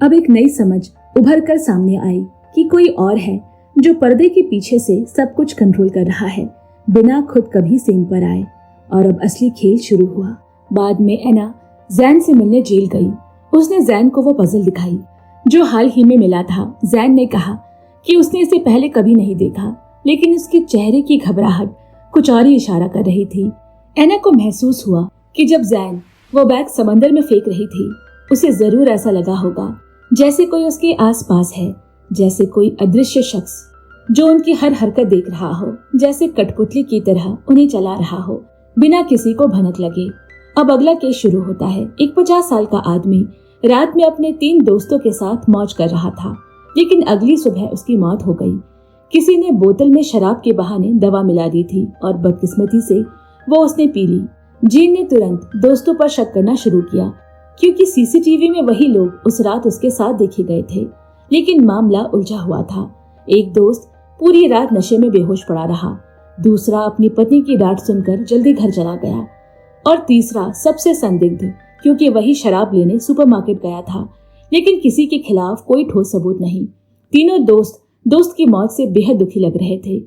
अब एक नई समझ उभर कर सामने आई कि कोई और है जो पर्दे के पीछे से सब कुछ कंट्रोल कर रहा है, बिना खुद कभी सीन पर आए। और अब असली खेल शुरू हुआ। बाद में एना जैन से मिलने जेल गई। उसने जैन को वो पजल दिखाई जो हाल ही में मिला था। जैन ने कहा कि उसने इसे पहले कभी नहीं देखा, लेकिन उसके चेहरे की घबराहट कुछ और ही इशारा कर रही थी। एना को महसूस हुआ कि जब जैन वो बैग समंदर में फेंक रही थी, उसे जरूर ऐसा लगा होगा जैसे कोई उसके आसपास है, जैसे कोई अदृश्य शख्स जो उनकी हर हरकत देख रहा हो, जैसे कठपुतली की तरह उन्हें चला रहा हो बिना किसी को भनक लगे। अब अगला केस शुरू होता है। एक 50 साल का आदमी रात में अपने 3 दोस्तों के साथ मौज कर रहा था, लेकिन अगली सुबह उसकी मौत हो गई। किसी ने बोतल में शराब के बहाने दवा मिला दी थी और बदकिस्मती से वो उसने पी ली। जीन ने तुरंत दोस्तों पर शक करना शुरू किया, क्योंकि सीसीटीवी में वही लोग उस रात उसके साथ देखे गए थे। लेकिन मामला उलझा हुआ था। एक दोस्त पूरी रात नशे में बेहोश पड़ा रहा, दूसरा अपनी पत्नी की डांट सुनकर जल्दी घर चला गया और तीसरा सबसे संदिग्ध, क्योंकि वही शराब लेने सुपरमार्केट गया था, लेकिन किसी के खिलाफ कोई ठोस सबूत नहीं। तीनों दोस्त की मौत से बेहद दुखी लग रहे थे।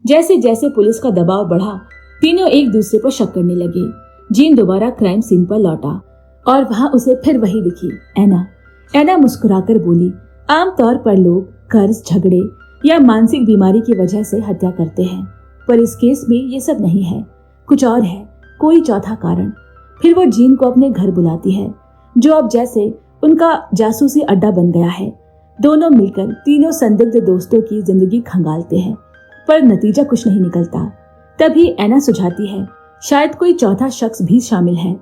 जैसे जैसे पुलिस का दबाव बढ़ा, तीनों एक दूसरे पर शक करने लगे। जीन दोबारा क्राइम सीन पर लौटा और वहां उसे फिर वही दिखी, एना। एना मुस्कुराकर बोली, आमतौर पर लोग कर्ज, झगड़े या मानसिक बीमारी की वजह से हत्या करते हैं, पर इस केस में ये सब नहीं है, कुछ और है, कोई चौथा कारण। फिर वो जीन को अपने घर बुलाती है, जो अब जैसे उनका जासूसी अड्डा बन गया है। दोनों मिलकर तीनों संदिग्ध दोस्तों की जिंदगी खंगालते हैं, पर नतीजा कुछ नहीं निकलता। तभी एना सुझाती है, शायद कोई चौथा शख्स भी शामिल है।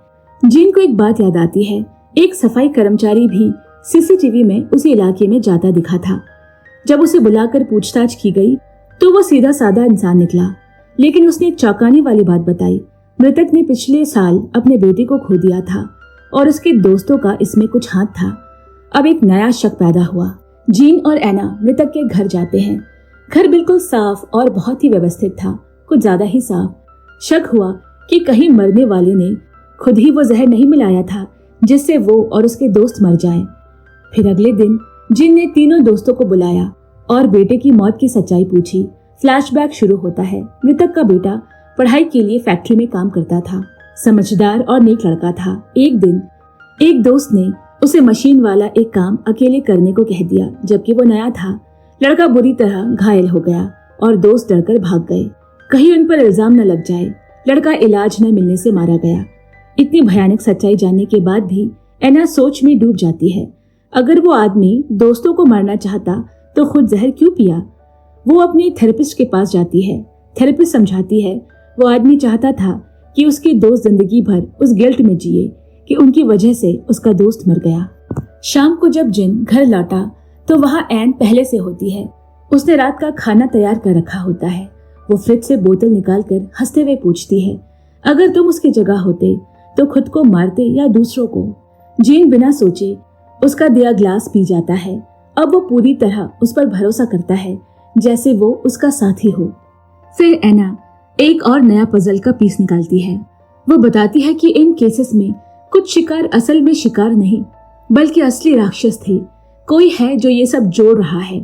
जीन को एक बात याद आती है, एक सफाई कर्मचारी भी सीसीटीवी में उसी इलाके में जाता दिखा था। जब उसे बुलाकर पूछताछ की गई तो वो सीधा साधा इंसान निकला, लेकिन उसने एक चौंकाने वाली बात बताई। मृतक ने पिछले साल अपने बेटे को खो दिया था और उसके दोस्तों का इसमें कुछ हाथ था। अब एक नया शक पैदा हुआ। जीन और एना मृतक के घर जाते हैं। घर बिल्कुल साफ और बहुत ही व्यवस्थित था, कुछ ज्यादा ही साफ। शक हुआ कि कहीं मरने वाले ने खुद ही वो जहर नहीं मिलाया था जिससे वो और उसके दोस्त मर जाएं। फिर अगले दिन जिन ने तीनों दोस्तों को बुलाया और बेटे की मौत की सच्चाई पूछी। फ्लैशबैक शुरू होता है। मृतक का बेटा पढ़ाई के लिए फैक्ट्री में काम करता था, समझदार और नेक लड़का था। एक दिन एक दोस्त ने उसे मशीन वाला एक काम अकेले करने को कह दिया, जबकि वो नया था। लड़का बुरी तरह घायल हो गया और दोस्त डरकर भाग गए, कहीं उन पर इल्जाम न लग जाए। लड़का इलाज न मिलने से मारा गया। इतनी भयानक सच्चाई जानने के बाद भी एना सोच में डूब जाती है। अगर वो आदमी दोस्तों को मारना चाहता तो खुद जहर क्यों पिया? वो अपने थेरेपिस्ट के पास जाती है। थेरेपिस्ट समझाती है वो आदमी चाहता था कि उसके दोस्त जिंदगी भर उस गिल्ट में जिए कि उनकी वजह से उसका दोस्त मर गया। शाम को जब जिन घर लौटा तो वहाँ एन पहले से होती है। उसने रात का खाना तैयार कर रखा होता है। वो फ्रिज से बोतल निकालकर हंसते हुए पूछती है, अगर तुम उसकी जगह होते तो खुद को मारते या दूसरों को? जीन बिना सोचे उसका दिया ग्लास पी जाता है। अब वो पूरी तरह उस पर भरोसा करता है जैसे वो उसका साथी हो। फिर एना एक और नया पजल का पीस निकालती है। वो बताती है कि इन केसेस में कुछ शिकार असल में शिकार नहीं बल्कि असली राक्षस थे। कोई है जो ये सब जोड़ रहा है।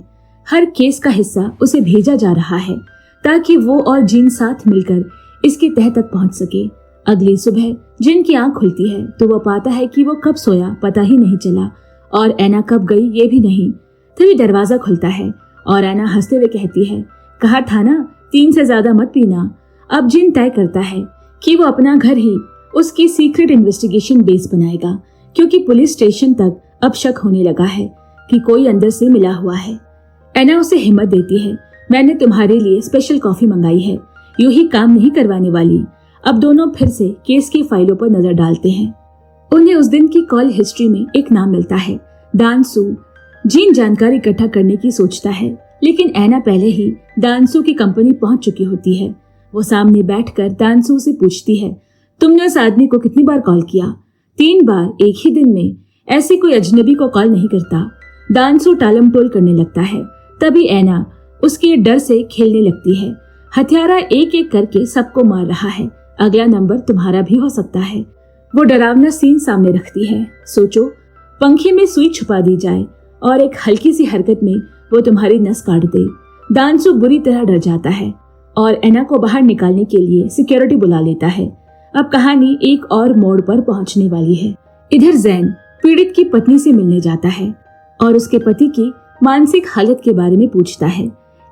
हर केस का हिस्सा उसे भेजा जा रहा है ताकि वो और जिन साथ मिलकर इसकी तह तक पहुंच सके। अगली सुबह जिन की आंख खुलती है तो वो पाता है कि वो कब सोया पता ही नहीं चला और एना कब गई ये भी नहीं। तभी दरवाजा खुलता है और एना हंसते हुए कहती है, कहा था ना 3 से ज्यादा मत पीना। अब जिन तय करता है कि वो अपना घर ही उसकी सीक्रेट इन्वेस्टिगेशन बेस बनाएगा, क्योंकि पुलिस स्टेशन तक अब शक होने लगा है। कि कोई अंदर से मिला हुआ है। एना उसे हिम्मत देती है। मैंने तुम्हारे लिए स्पेशल कॉफी मंगाई है, यूं ही काम नहीं करवाने वाली। अब दोनों फिर से केस की फाइलों पर नजर डालते हैं। उन्हें उस दिन की कॉल हिस्ट्री में एक नाम मिलता है, दानसू। जीन जानकारी इकट्ठा करने की सोचता है, लेकिन एना पहले ही दानसू की कंपनी पहुंच चुकी होती है। वो सामने बैठकर दानसू से पूछती है, तुमने उस आदमी को कितनी बार कॉल किया? 3 बार एक ही दिन में। ऐसे कोई अजनबी को कॉल नहीं करता। दानसू टालम टोल करने लगता है। तभी एना उसके डर से खेलने लगती है। हथियारा एक एक करके सबको मार रहा है, अगला नंबर तुम्हारा भी हो सकता है। वो डरावना सीन सामने रखती है। सोचो, पंखे में सुई छुपा दी जाए और एक हल्की सी हरकत में वो तुम्हारी नस काट दे। दानसू बुरी तरह डर जाता है और एना को बाहर निकालने के लिए सिक्योरिटी बुला लेता है। अब कहानी एक और मोड़ पर पहुंचने वाली है। इधर जैन पीड़ित की पत्नी से मिलने जाता है और उसके पति की मानसिक हालत के बारे में पूछता है,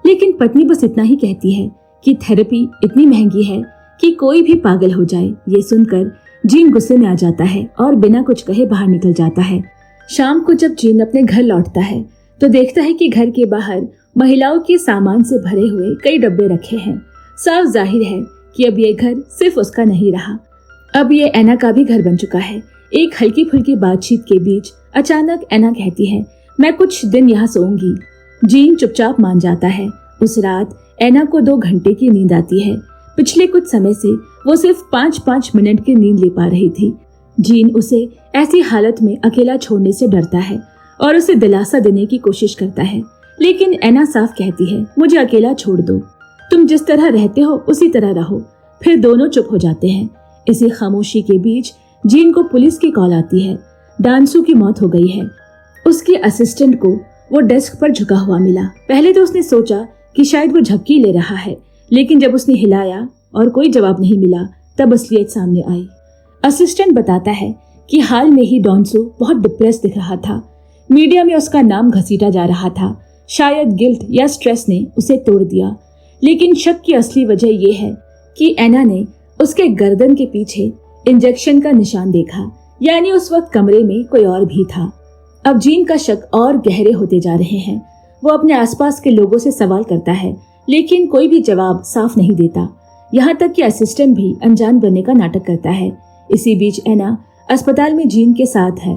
लेकिन पत्नी बस इतना ही कहती है कि थेरेपी इतनी महंगी है कि कोई भी पागल हो जाए। ये सुनकर जीन गुस्से में आ जाता है और बिना कुछ कहे बाहर निकल जाता है। शाम को जब जीन अपने घर लौटता है तो देखता है कि घर के बाहर महिलाओं के सामान से भरे हुए कई डब्बे रखे हैं। साफ जाहिर है कि अब ये घर सिर्फ उसका नहीं रहा, अब ये एना का भी घर बन चुका है। एक हल्की फुल्की बातचीत के बीच अचानक एना कहती है, मैं कुछ दिन यहाँ सोऊंगी। जीन चुपचाप मान जाता है। उस रात एना को 2 घंटे की नींद आती है। पिछले कुछ समय से वो सिर्फ 5-5 मिनट की नींद ले पा रही थी। जीन उसे ऐसी हालत में अकेला छोड़ने से डरता है और उसे दिलासा देने की कोशिश करता है, लेकिन एना साफ कहती है, मुझे अकेला छोड़ दो, तुम जिस तरह रहते हो उसी तरह रहो। फिर दोनों चुप हो जाते हैं। इसी खामोशी के बीच जीन को पुलिस की कॉल आती है। दानसू की मौत हो गई है। उसके असिस्टेंट को वो डेस्क पर झुका हुआ मिला। पहले तो उसने सोचा कि शायद वो झपकी ले रहा है, लेकिन जब उसने हिलाया और कोई जवाब नहीं मिला तब असलियत सामने आई। असिस्टेंट बताता है कि हाल में ही डॉन्सो बहुत डिप्रेस दिख रहा था। मीडिया में उसका नाम घसीटा जा रहा था। शायद गिल्ट या स्ट्रेस ने उसे तोड़ दिया, लेकिन शक की असली वजह यह है कि एना ने उसके गर्दन के पीछे इंजेक्शन का निशान देखा, यानी उस वक्त कमरे में कोई और भी था। अब जीन का शक और गहरे होते जा रहे हैं। वो अपने आसपास के लोगों से सवाल करता है, लेकिन कोई भी जवाब साफ नहीं देता। यहाँ तक कि असिस्टेंट भी अनजान बनने का नाटक करता है। इसी बीच एना अस्पताल में जीन के साथ है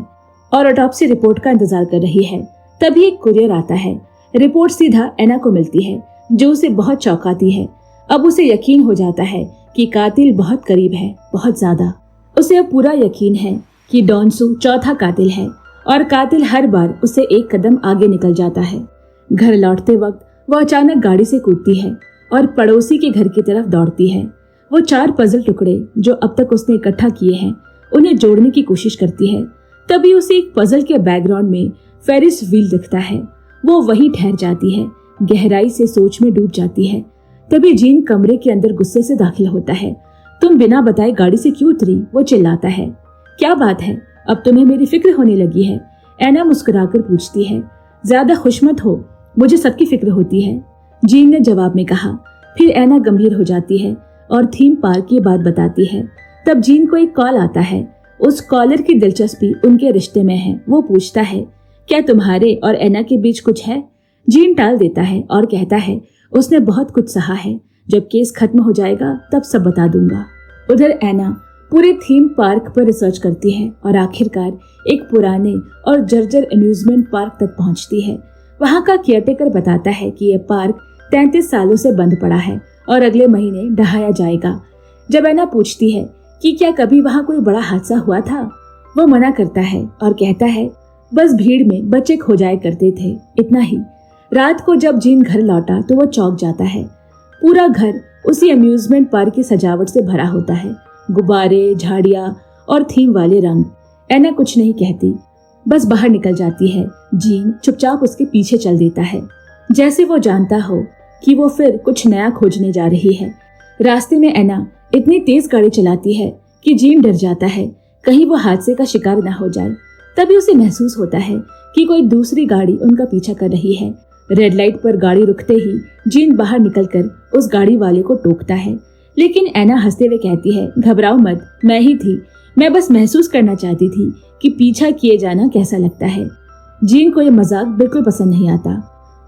और ऑटोप्सी रिपोर्ट का इंतजार कर रही है। तभी एक कुरियर आता है। रिपोर्ट सीधा एना को मिलती है, जो उसे बहुत चौंकाती है। अब उसे यकीन हो जाता है कि कातिल बहुत करीब है, बहुत ज्यादा। उसे अब पूरा यकीन है कि डॉन्सू चौथा कातिल है और कातिल हर बार उसे एक कदम आगे निकल जाता है। घर लौटते वक्त वो अचानक गाड़ी से कूदती है और पड़ोसी के घर की तरफ दौड़ती है। वो 4 पजल टुकड़े जो अब तक उसने इकट्ठा किए हैं उन्हें जोड़ने की कोशिश करती है। तभी उसे एक पजल के बैकग्राउंड में फेरिस व्हील दिखता है। वो वहीं ठहर जाती है, गहराई से सोच में डूब जाती है। तभी जीन कमरे के अंदर गुस्से से दाखिल होता है। तुम बिना बताए गाड़ी से क्यों उतरी? वो चिल्लाता है। क्या बात है, अब तुम्हें मेरी फिक्र होने लगी है? एना मुस्कुराकर पूछती है। ज्यादा खुश मत हो, मुझे सबकी फिक्र होती है, जीन ने जवाब में कहा। फिर एना गंभीर हो जाती है और थीम पार्क की बात बताती है। तब जीन को एक कॉल आता है। उस कॉलर की दिलचस्पी उनके रिश्ते में है। वो पूछता है, क्या तुम्हारे और एना के बीच कुछ है? जीन टाल देता है और कहता है, उसने बहुत कुछ सहा है, जब केस खत्म हो जाएगा तब सब बता दूंगा। उधर एना पूरे थीम पार्क पर रिसर्च करती है और आखिरकार एक पुराने और जर्जर अम्यूजमेंट पार्क तक पहुंचती है। वहां का केयरटेकर बताता है कि यह पार्क 33 सालों से बंद पड़ा है और अगले महीने ढहाया जाएगा। जब एना पूछती है कि क्या कभी वहां कोई बड़ा हादसा हुआ था, वो मना करता है और कहता है, बस भीड़ में बच्चे खो जाया करते थे, इतना ही। रात को जब जीन घर लौटा तो वो चौंक जाता है। पूरा घर उसी अम्यूजमेंट पार्क की सजावट से भरा होता है, गुब्बारे, झाड़ियां और थीम वाले रंग। एना कुछ नहीं कहती, बस बाहर निकल जाती है। जीन चुपचाप उसके पीछे चल देता है, जैसे वो जानता हो कि वो फिर कुछ नया खोजने जा रही है। रास्ते में एना इतनी तेज गाड़ी चलाती है कि जीन डर जाता है, कहीं वो हादसे का शिकार ना हो जाए। तभी उसे महसूस होता है कि कोई दूसरी गाड़ी उनका पीछा कर रही है। रेड लाइट पर गाड़ी रुकते ही जीन बाहर निकलकर उस गाड़ी वाले को टोकता है, लेकिन एना हंसते हुए कहती है, घबराओ मत, मैं ही थी, मैं बस महसूस करना चाहती थी कि पीछा किए जाना कैसा लगता है। जीन को यह मजाक बिल्कुल पसंद नहीं आता।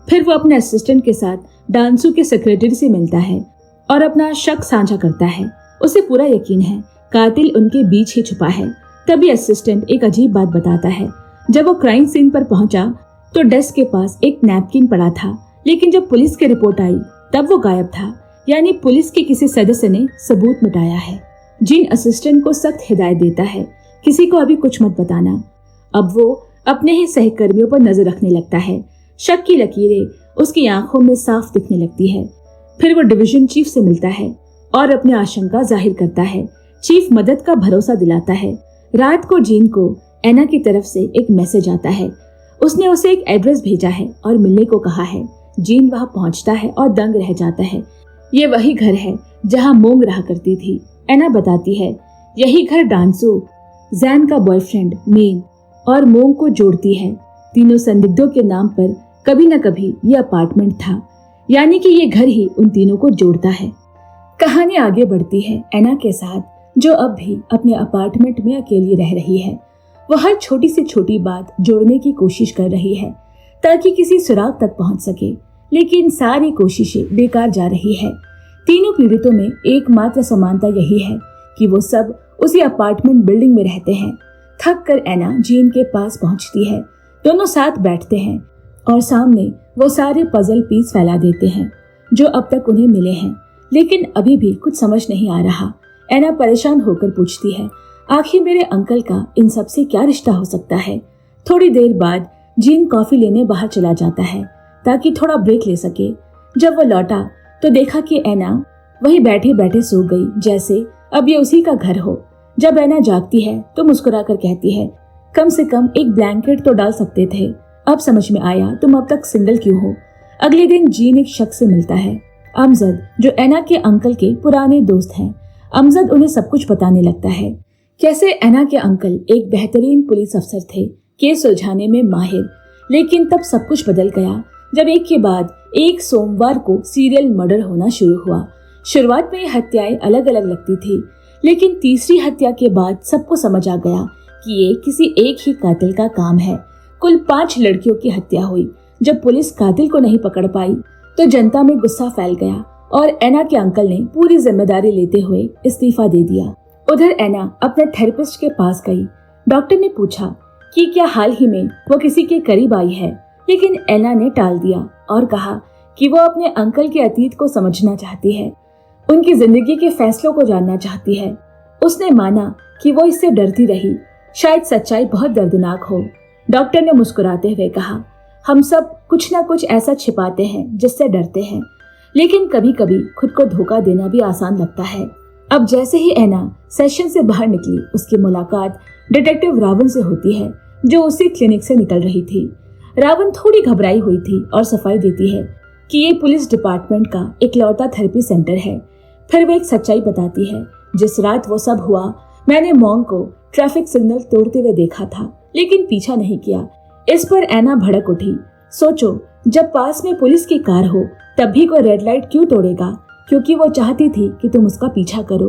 फिर वो अपने असिस्टेंट के साथ डांसू के सेक्रेटरी से मिलता है और अपना शक साझा करता है। उसे पूरा यकीन है कातिल उनके बीच ही छुपा है। तभी असिस्टेंट एक अजीब बात बताता है। जब वो क्राइम सीन पर पहुंचा तो डेस्क के पास एक नैपकिन पड़ा था, लेकिन जब पुलिस की रिपोर्ट आई तब वो गायब था। यानी पुलिस के किसी सदस्य ने सबूत मिटाया है। जीन असिस्टेंट को सख्त हिदायत देता है, किसी को अभी कुछ मत बताना। अब वो अपने ही सहकर्मियों पर नजर रखने लगता है। शक की लकीरें उसकी आंखों में साफ दिखने लगती है। फिर वो डिवीजन चीफ से मिलता है और अपनी आशंका जाहिर करता है। चीफ मदद का भरोसा दिलाता है। रात को जीन को एना की तरफ से एक मैसेज आता है। उसने उसे एक एड्रेस भेजा है और मिलने को कहा है। जीन वहां पहुंचता है और दंग रह जाता है। ये वही घर है जहां मोंग रहा करती थी। एना बताती है यही घर डांसू, जैन का बॉयफ्रेंड मीन और मोंग को जोड़ती है। तीनों संदिग्धों के नाम पर कभी न कभी ये अपार्टमेंट था, यानी कि ये घर ही उन तीनों को जोड़ता है। कहानी आगे बढ़ती है एना के साथ, जो अब भी अपने अपार्टमेंट में अकेली रह रही है। वो हर छोटी से छोटी बात जोड़ने की कोशिश कर रही है ताकि किसी सुराग तक पहुंच सके, लेकिन सारी कोशिशें बेकार जा रही है। तीनों पीड़ितों में एकमात्र समानता यही है कि वो सब उसी अपार्टमेंट बिल्डिंग में रहते हैं। थक कर एना जीन के पास पहुंचती है। दोनों साथ बैठते हैं और सामने वो सारे पजल पीस फैला देते हैं जो अब तक उन्हें मिले हैं, लेकिन अभी भी कुछ समझ नहीं आ रहा। एना परेशान होकर पूछती है आखिर मेरे अंकल का इन सब से क्या रिश्ता हो सकता है। थोड़ी देर बाद जीन कॉफी लेने बाहर चला जाता है ताकि थोड़ा ब्रेक ले सके। जब वो लौटा तो देखा कि एना वही बैठे बैठे सो गई, जैसे अब ये उसी का घर हो। जब एना जागती है तो मुस्कुराकर कहती है कम से कम एक ब्लैंकेट तो डाल सकते थे। अब समझ में आया तुम अब तक सिंगल क्यों हो। अगले दिन जीन एक शख्स से मिलता है, अमजद, जो एना के अंकल के पुराने दोस्त हैं। अमजद उन्हें सब कुछ बताने लगता है, कैसे एना के अंकल एक बेहतरीन पुलिस अफसर थे, केस सुलझाने में माहिर। लेकिन तब सब कुछ बदल गया जब एक के बाद एक सोमवार को सीरियल मर्डर होना शुरू हुआ। शुरुआत में ये हत्याएं अलग अलग लगती थी, लेकिन तीसरी हत्या के बाद सबको समझ आ गया कि ये किसी एक ही कातिल का काम है। कुल 5 लड़कियों की हत्या हुई। जब पुलिस कातिल को नहीं पकड़ पाई तो जनता में गुस्सा फैल गया और एना के अंकल ने पूरी जिम्मेदारी लेते हुए इस्तीफा दे दिया। उधर एना अपने थेरेपिस्ट के पास गई। डॉक्टर ने पूछा कि क्या हाल ही में वो किसी के करीब आई है, लेकिन एना ने टाल दिया और कहा कि वो अपने अंकल के अतीत को समझना चाहती है, उनकी जिंदगी के फैसलों को जानना चाहती है। उसने माना कि वो इससे डरती रही, शायद सच्चाई बहुत दर्दनाक हो। डॉक्टर ने मुस्कुराते हुए कहा हम सब कुछ ना कुछ ऐसा छिपाते हैं जिससे डरते हैं, लेकिन कभी कभी खुद को धोखा देना भी आसान लगता है। अब जैसे ही एना सेशन से बाहर निकली, उसकी मुलाकात डिटेक्टिव रावण से होती है, जो उसी क्लिनिक से निकल रही थी। रावण थोड़ी घबराई हुई थी और सफाई देती है कि ये पुलिस डिपार्टमेंट का इकलौता थेरेपी सेंटर है। फिर वो एक सच्चाई बताती है, जिस रात वो सब हुआ मैंने मॉन्ग को ट्रैफिक सिग्नल तोड़ते हुए देखा था, लेकिन पीछा नहीं किया। इस पर एना भड़क उठी। सोचो, जब पास में पुलिस की कार हो तब भी कोई रेड लाइट क्यों तोड़ेगा? क्योंकि वो चाहती थी कि तुम उसका पीछा करो।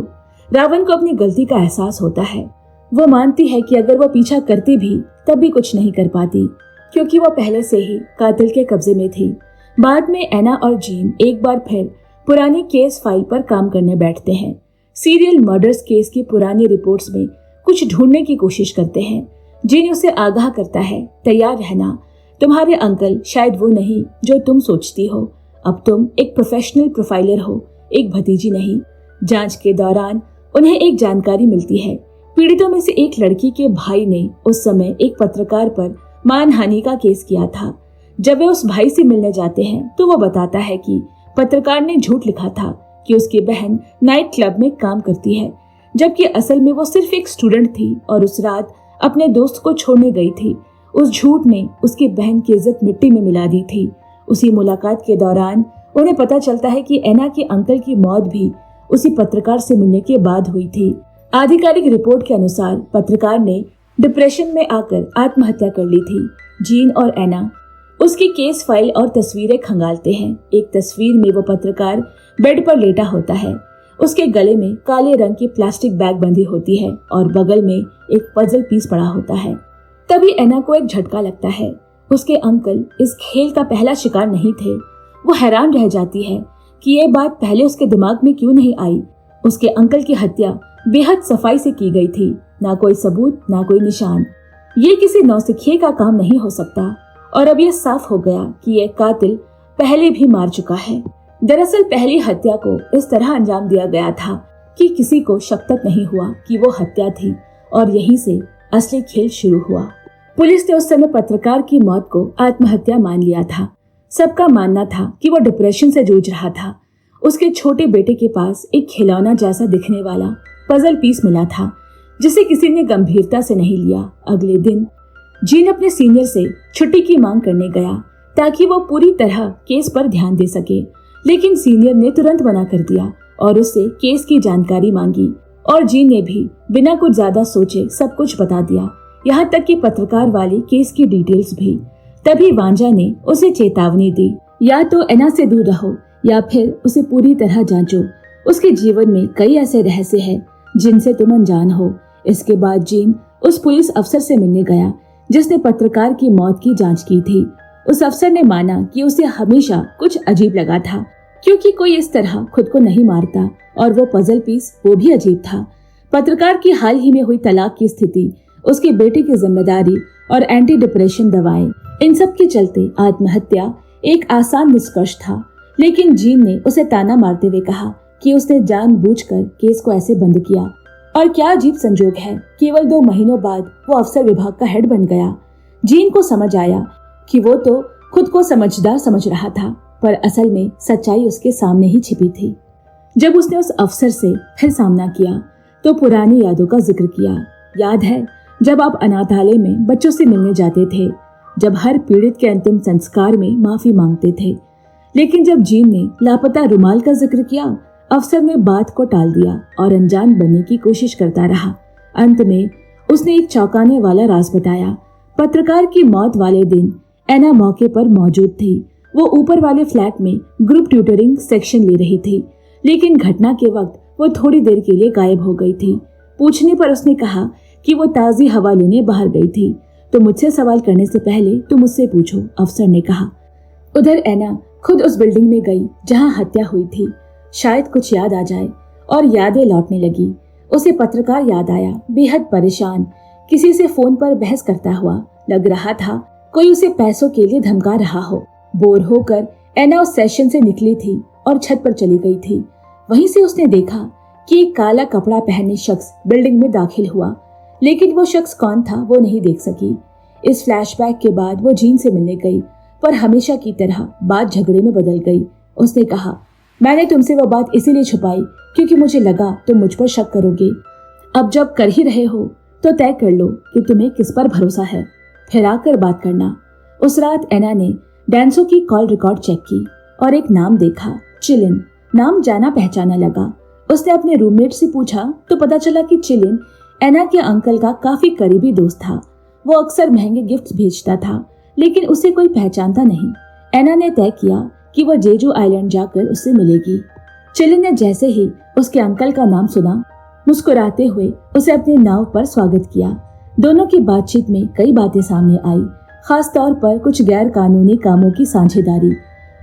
रावण को अपनी गलती का एहसास होता है। वो मानती है कि अगर वो पीछा करती भी तब भी कुछ नहीं कर पाती, क्योंकि वो पहले से ही कातिल के कब्जे में थी। बाद में एना और जीन एक बार फिर पुरानी केस फाइल पर काम करने बैठते हैं। सीरियल मर्डर्स केस की पुरानी रिपोर्ट्स में कुछ ढूंढने की कोशिश करते हैं। जीन उसे आगाह करता है, तैयार रहना, तुम्हारे अंकल शायद वो नहीं जो तुम सोचती हो। अब तुम एक प्रोफेशनल प्रोफाइलर हो, एक भतीजी नहीं। जांच के दौरान उन्हें एक जानकारी मिलती है। पीड़ितों में से एक लड़की के भाई ने उस समय एक पत्रकार पर मानहानि का केस किया था। जब वे उस भाई से मिलने जाते हैं तो वो बताता है कि पत्रकार ने झूठ लिखा था कि उसकी बहन नाइट क्लब में काम करती है, जबकि असल में वो सिर्फ एक स्टूडेंट थी और उस रात अपने दोस्त को छोड़ने गई थी। उस झूठ ने उसकी बहन की इज्जत मिट्टी में मिला दी थी। उसी मुलाकात के दौरान उन्हें पता चलता है कि एना के अंकल की मौत भी उसी पत्रकार से मिलने के बाद हुई थी। आधिकारिक रिपोर्ट के अनुसार पत्रकार ने डिप्रेशन में आकर आत्महत्या कर ली थी। जीन और एना उसकी केस फाइल और तस्वीरें खंगालते हैं। एक तस्वीर में वो पत्रकार बेड पर लेटा होता है। उसके गले में काले रंग की प्लास्टिक बैग बंधी होती है और बगल में एक पजल पीस पड़ा होता है। तभी एना को एक झटका लगता है। उसके अंकल इस खेल का पहला शिकार नहीं थे। वो हैरान रह जाती है कि ये बात पहले उसके दिमाग में क्यों नहीं आई। उसके अंकल की हत्या बेहद सफाई से की गई थी, ना कोई सबूत, ना कोई निशान। ये किसी नौसिखिए का काम नहीं हो सकता। और अब ये साफ हो गया कि ये कातिल पहले भी मार चुका है। दरअसल पहली हत्या को इस तरह अंजाम दिया गया था कि किसी को शक तक नहीं हुआ कि वो हत्या थी, और यहीं से असली खेल शुरू हुआ। पुलिस ने उस समय पत्रकार की मौत को आत्महत्या मान लिया था। सबका मानना था कि वो डिप्रेशन से जूझ रहा था। उसके छोटे बेटे के पास एक खिलौना जैसा दिखने वाला पजल पीस मिला था, जिसे किसी ने गंभीरता से नहीं लिया। अगले दिन जीन अपने सीनियर से छुट्टी की मांग करने गया ताकि वो पूरी तरह केस पर ध्यान दे सके, लेकिन सीनियर ने तुरंत मना कर दिया और उससे केस की जानकारी मांगी। और जीन ने भी बिना कुछ ज्यादा सोचे सब कुछ बता दिया, यहाँ तक कि पत्रकार वाले केस की डिटेल्स भी। तभी वांजा ने उसे चेतावनी दी, या तो एना से दूर रहो या फिर उसे पूरी तरह जांचो। उसके जीवन में कई ऐसे रहस्य हैं जिनसे तुम अनजान हो। इसके बाद जीन उस पुलिस अफसर से मिलने गया जिसने पत्रकार की मौत की जांच की थी। उस अफसर ने माना कि उसे हमेशा कुछ अजीब लगा था, क्योंकि कोई इस तरह खुद को नहीं मारता, और वो पजल पीस वो भी अजीब था। पत्रकार की हाल ही में हुई तलाक की स्थिति, उसके बेटे की जिम्मेदारी और एंटी डिप्रेशन दवाएं, इन सब के चलते आत्महत्या एक आसान निष्कर्ष था। लेकिन जीन ने उसे ताना मारते हुए कहा कि उसने जानबूझकर केस को ऐसे बंद किया। और क्या अजीब संजोग है, केवल 2 महीनों बाद वो अफसर विभाग का हेड बन गया। जीन को समझ आया कि वो तो खुद को समझदार समझ रहा था, पर असल में सच्चाई उसके सामने ही छिपी थी। जब उसने उस अफसर से फिर सामना किया तो पुरानी यादों का जिक्र किया। याद है जब आप अनाथालय में बच्चों से मिलने जाते थे, जब हर पीड़ित के अंतिम संस्कार में माफी मांगते थे। लेकिन जब जीन ने लापता रुमाल का जिक्र किया, अफसर ने बात को टाल दिया और अनजान बनने की कोशिश करता रहा। अंत में उसने एक चौंकाने वाला राज बताया। पत्रकार की मौत वाले दिन एना मौके पर मौजूद थी। वो ऊपर वाले फ्लैट में ग्रुप ट्यूटरिंग सेक्शन ले रही थी, लेकिन घटना के वक्त वो थोड़ी देर के लिए गायब हो गई थी। पूछने पर उसने कहा कि वो ताज़ी हवा लेने बाहर गई थी, तो मुझसे सवाल करने से पहले तुम मुझसे पूछो, अफसर ने कहा। उधर एना खुद उस बिल्डिंग में गई जहां हत्या हुई थी। शायद कुछ याद आ जाए, और यादें लौटने लगी। उसे पत्रकार याद आया, बेहद परेशान, किसी से फोन पर बहस करता हुआ। लग रहा था कोई उसे पैसों के लिए धमका रहा हो। बोर होकर एना उस सेशन से निकली थी और छत पर चली गई थी। वहीं से उसने देखा कि एक काला कपड़ा पहने शख्स बिल्डिंग में दाखिल हुआ, लेकिन वो शख्स कौन था वो नहीं देख सकी। इस फ्लैशबैक के बाद वो जीन से मिलने गई, पर हमेशा की तरह बात झगड़े में बदल गई। उसने कहा, मैंने तुमसे वो बात इसीलिए छुपाई क्योंकि मुझे लगा तुम मुझ पर शक करोगे। अब जब कर ही रहे हो तो तय कर लो कि तुम्हें किस पर भरोसा है, फिर आकर बात करना। उस रात एना ने डैंसो की कॉल रिकॉर्ड चेक की और एक नाम देखा, चिलिन। नाम जाना पहचाना लगा। उसने अपने रूममेट से पूछा तो पता चला कि चिलिन एना के अंकल का काफी करीबी दोस्त था। वो अक्सर महंगे गिफ्ट भेजता था, लेकिन उसे कोई पहचानता नहीं। एना ने तय किया कि वह जेजू आइलैंड जाकर उससे मिलेगी। चिलिन ने जैसे ही उसके अंकल का नाम सुना, मुस्कुराते हुए उसे अपने नाव पर स्वागत किया। दोनों की बातचीत में कई बातें सामने आई, खास तौर पर कुछ गैर कानूनी कामों की साझेदारी।